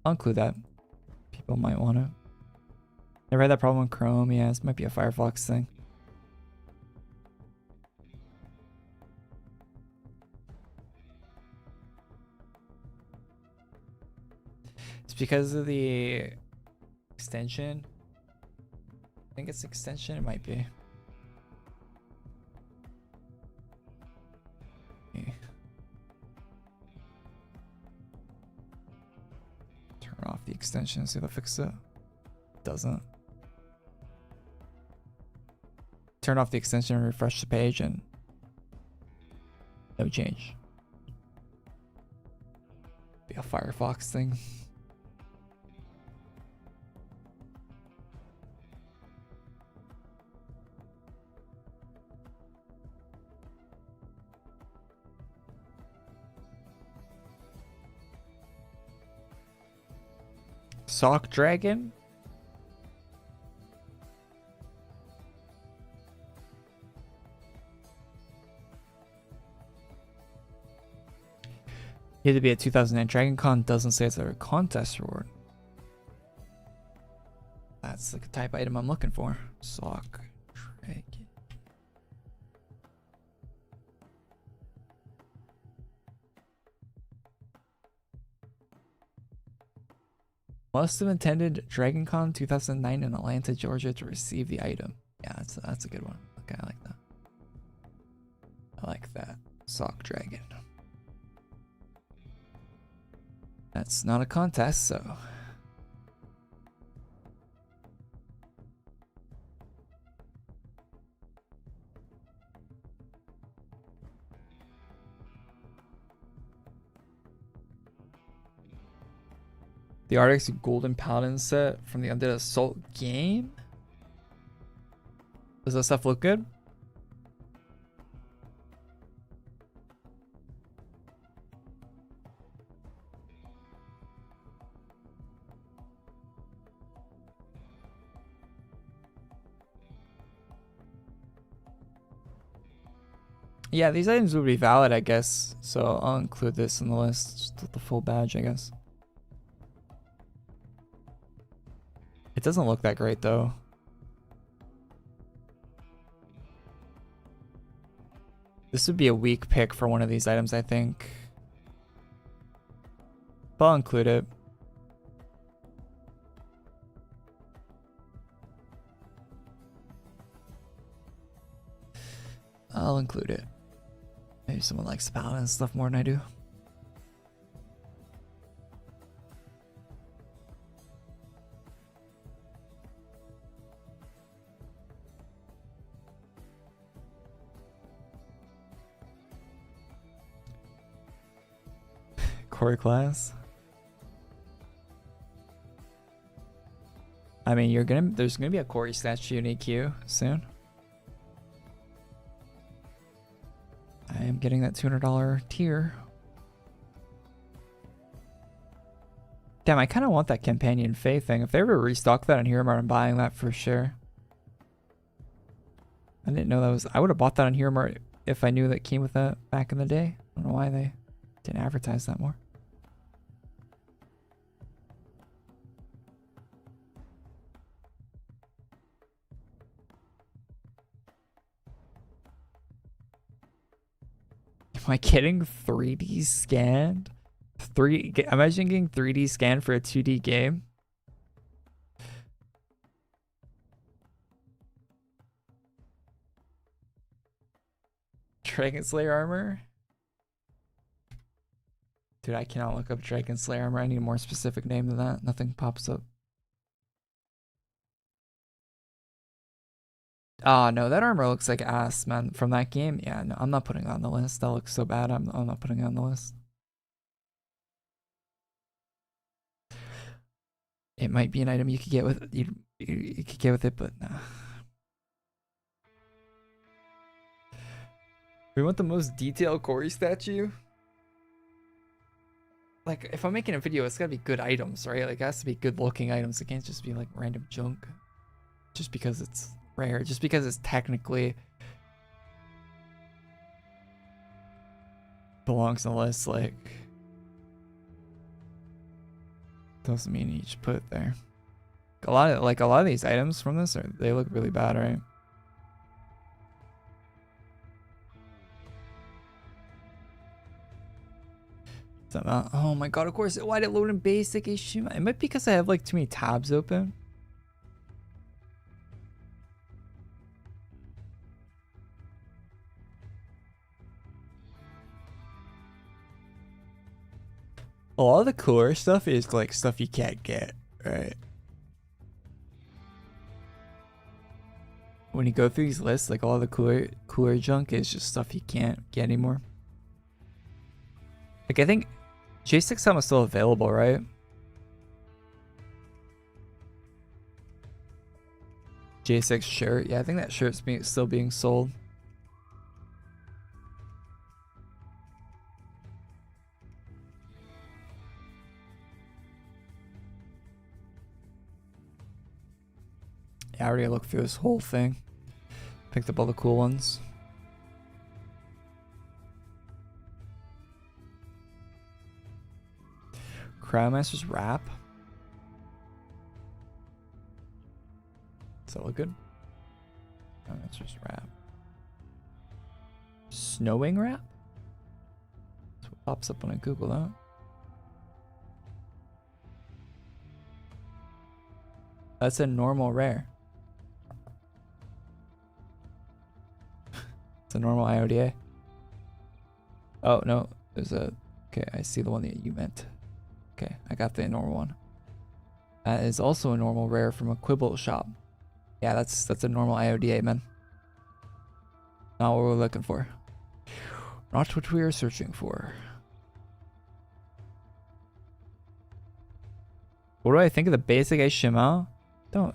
I'll include that. People might want to. Never had that problem in Chrome. Yeah, this might be a Firefox thing. It's because of the extension. I think it's extension. It might be. Okay. Turn off the extension, see if it fixes it. Doesn't. turn off the extension and refresh the page and no change. Be a Firefox thing. Sock Dragon? You had to be at 2009. Dragon Con doesn't say it's a contest reward. That's the type of item I'm looking for. Sock Dragon. Must have attended Dragon Con 2009 in Atlanta, Georgia to receive the item. Yeah, that's a good one. Okay, I like that. I like that. Sock Dragon. That's not a contest, so. The Arctic's Golden Paladin set from the Undead Assault game? Does that stuff look good? Yeah, these items would be valid, I guess. So I'll include this in the list. Just with the full badge, I guess. It doesn't look that great, though. This would be a weak pick for one of these items, I think. But I'll include it. I'll include it. Maybe someone likes Paladin and stuff more than I do. Korey class. I mean, there's gonna be a Korey statue in AQ soon. I am getting that $200 tier. Damn, I kind of want that Companion Fae thing. If they ever restock that on Hero Mart, I'm buying that for sure. I didn't know that was. I would have bought that on Hero Mart if I knew that came with that back in the day. I don't know why they didn't advertise that more. Am I getting 3D scanned? Imagine getting 3D scanned for a 2D game. Dragon Slayer armor? Dude, I cannot look up Dragon Slayer armor. I need a more specific name than that. Nothing pops up. Oh, no, that armor looks like ass, man. From that game? Yeah, no, I'm not putting it on the list. That looks so bad. I'm not putting it on the list. It might be an item you could get with you could get with it, but nah. We want the most detailed Korey statue? Like, if I'm making a video, it's gotta be good items, right? Like, it has to be good looking items. It can't just be like random junk. Just because it's rare, just because it's technically belongs on the list, like doesn't mean you should put it there. A lot of these items from this they look really bad, right? So, oh my god, of course, why did it load in basic issue? It might be because I have like too many tabs open. A lot of the cooler stuff is like stuff you can't get, right? when you go through these lists, like all the cooler junk is just stuff you can't get anymore. Like I think J6 helmet is still available, right? J6 shirt. Yeah, I think that shirt's still being sold. Yeah, I already looked through this whole thing. Picked up all the cool ones. Crowdmaster's wrap. Does that look good? Crowdmaster's wrap. Snowing wrap? That's what pops up when I Google that. That's a normal rare. It's a normal IODA. Oh, no. There's a... Okay, I see the one that you meant. Okay, I got the normal one. That is also a normal rare from a Quibble shop. Yeah, that's a normal IODA, man. Not what we're looking for. Not what we are searching for. What do I think of the basic HTML? Don't...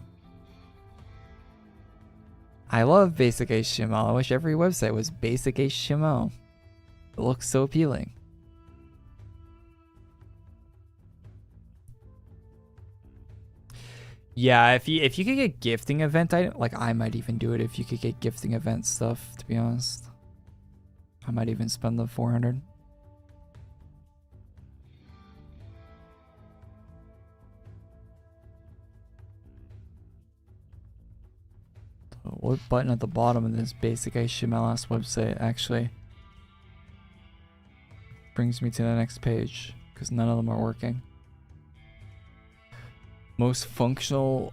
I love basic HTML. I wish every website was basic HTML. It looks so appealing. Yeah, if you could get gifting event item, like I might even do it if you could get gifting event stuff, to be honest. I might even spend the 400. What button at the bottom of this basic HTML website actually brings me to the next page? Because none of them are working. Most functional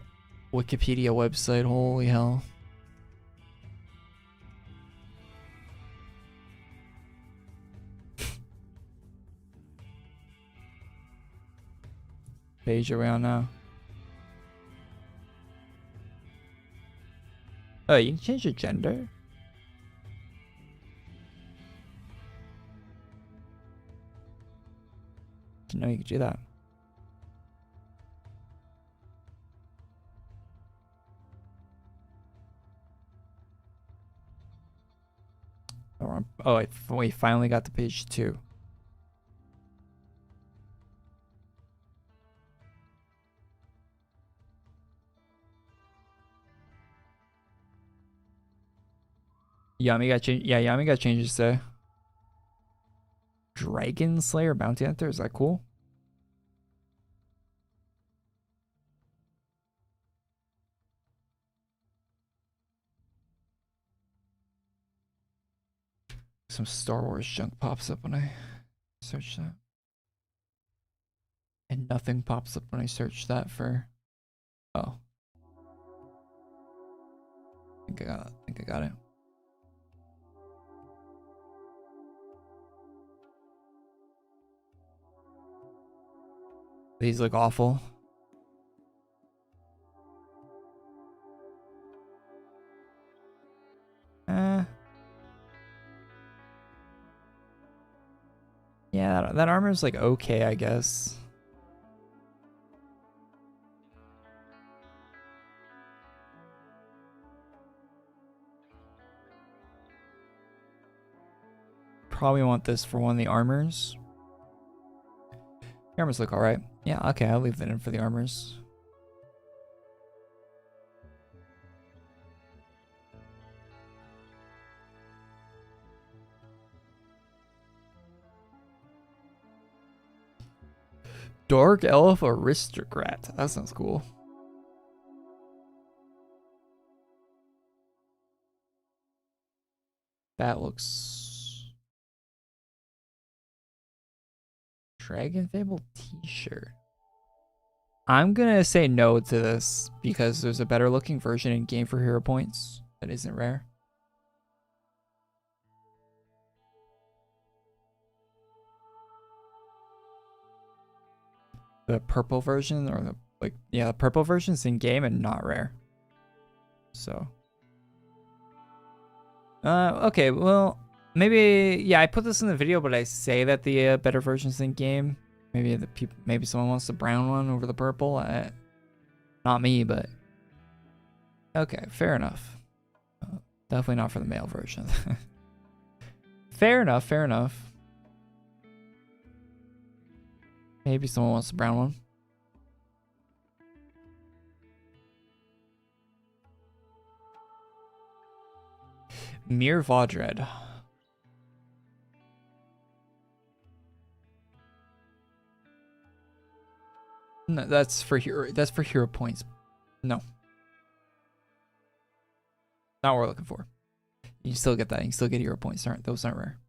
Wikipedia website, holy hell. Page around now. Oh, you can change your gender? Didn't know you could do that. Oh, we finally got to page 2. Yami got change. Yeah, Yami got changes to Dragon Slayer Bounty Hunter. Is that cool? Some Star Wars junk pops up when I search that. And nothing pops up when I search that for... Oh. I think I got it. These look awful. Yeah, that armor's like okay, I guess. Probably want this for one of the armors. The armors look alright. Yeah, okay, I'll leave that in for the armors. Dark Elf Aristocrat. That sounds cool. That looks... Dragon Fable t-shirt. I'm gonna say no to this because there's a better looking version in Game for Hero Points that isn't rare. The purple version, or the the purple version's in game and not rare. So Okay, well, maybe, yeah, I put this in the video, but I say that the better versions in game. Maybe maybe someone wants the brown one over the purple. Not me, but okay, fair enough. Definitely not for the male version. Fair enough, fair enough. Maybe someone wants the brown one. Mir Vodred. No, that's for hero. That's for hero points. No, not what we're looking for. You can still get that. You can still get hero points. Those aren't rare.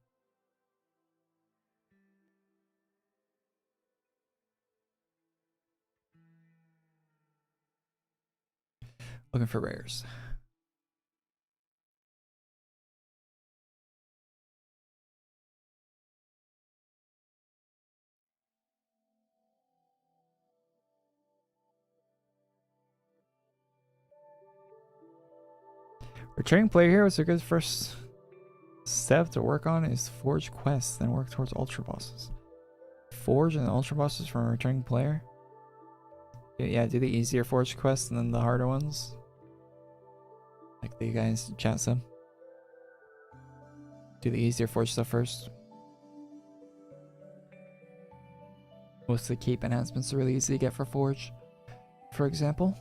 Looking for rares. Returning player here was a good first step to work on is forge quests, then work towards ultra bosses. Forge and ultra bosses from a returning player. Yeah, do the easier forge quests and then the harder ones. Like the guys in chat said. Do the easier forge stuff first. Most of the cape enhancements are really easy to get for forge, for example.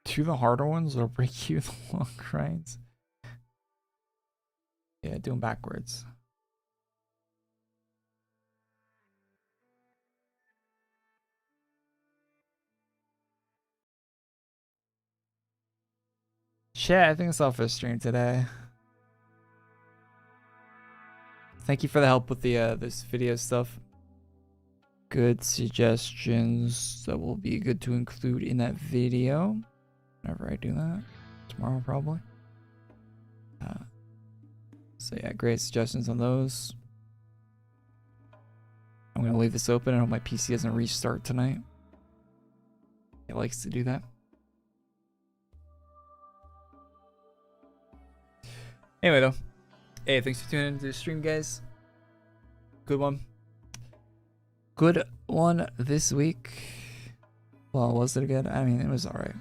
To the harder ones or break you the long grinds. Yeah, do them backwards. Chat, I think it's all for the stream today. Thank you for the help with the this video stuff. Good suggestions that will be good to include in that video. Whenever I do that. Tomorrow probably. So yeah, great suggestions on those. I'm gonna leave this open. I hope my PC doesn't restart tonight. It likes to do that. Anyway though. Hey, thanks for tuning into the stream, guys. Good one. Good one this week. Well, was it good? I mean, it was alright.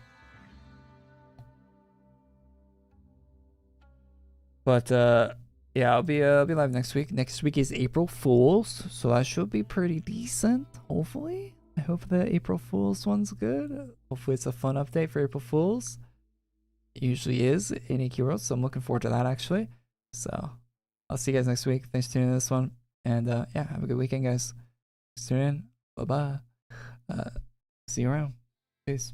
But yeah, I'll be live next week. Next week is April Fools, so that should be pretty decent. Hopefully, I hope the April Fools one's good. Hopefully, it's a fun update for April Fools. It usually is in AQWorlds, so I'm looking forward to that actually. So I'll see you guys next week. Thanks for tuning in to this one, and yeah, have a good weekend, guys. Tune in. Bye bye. See you around. Peace.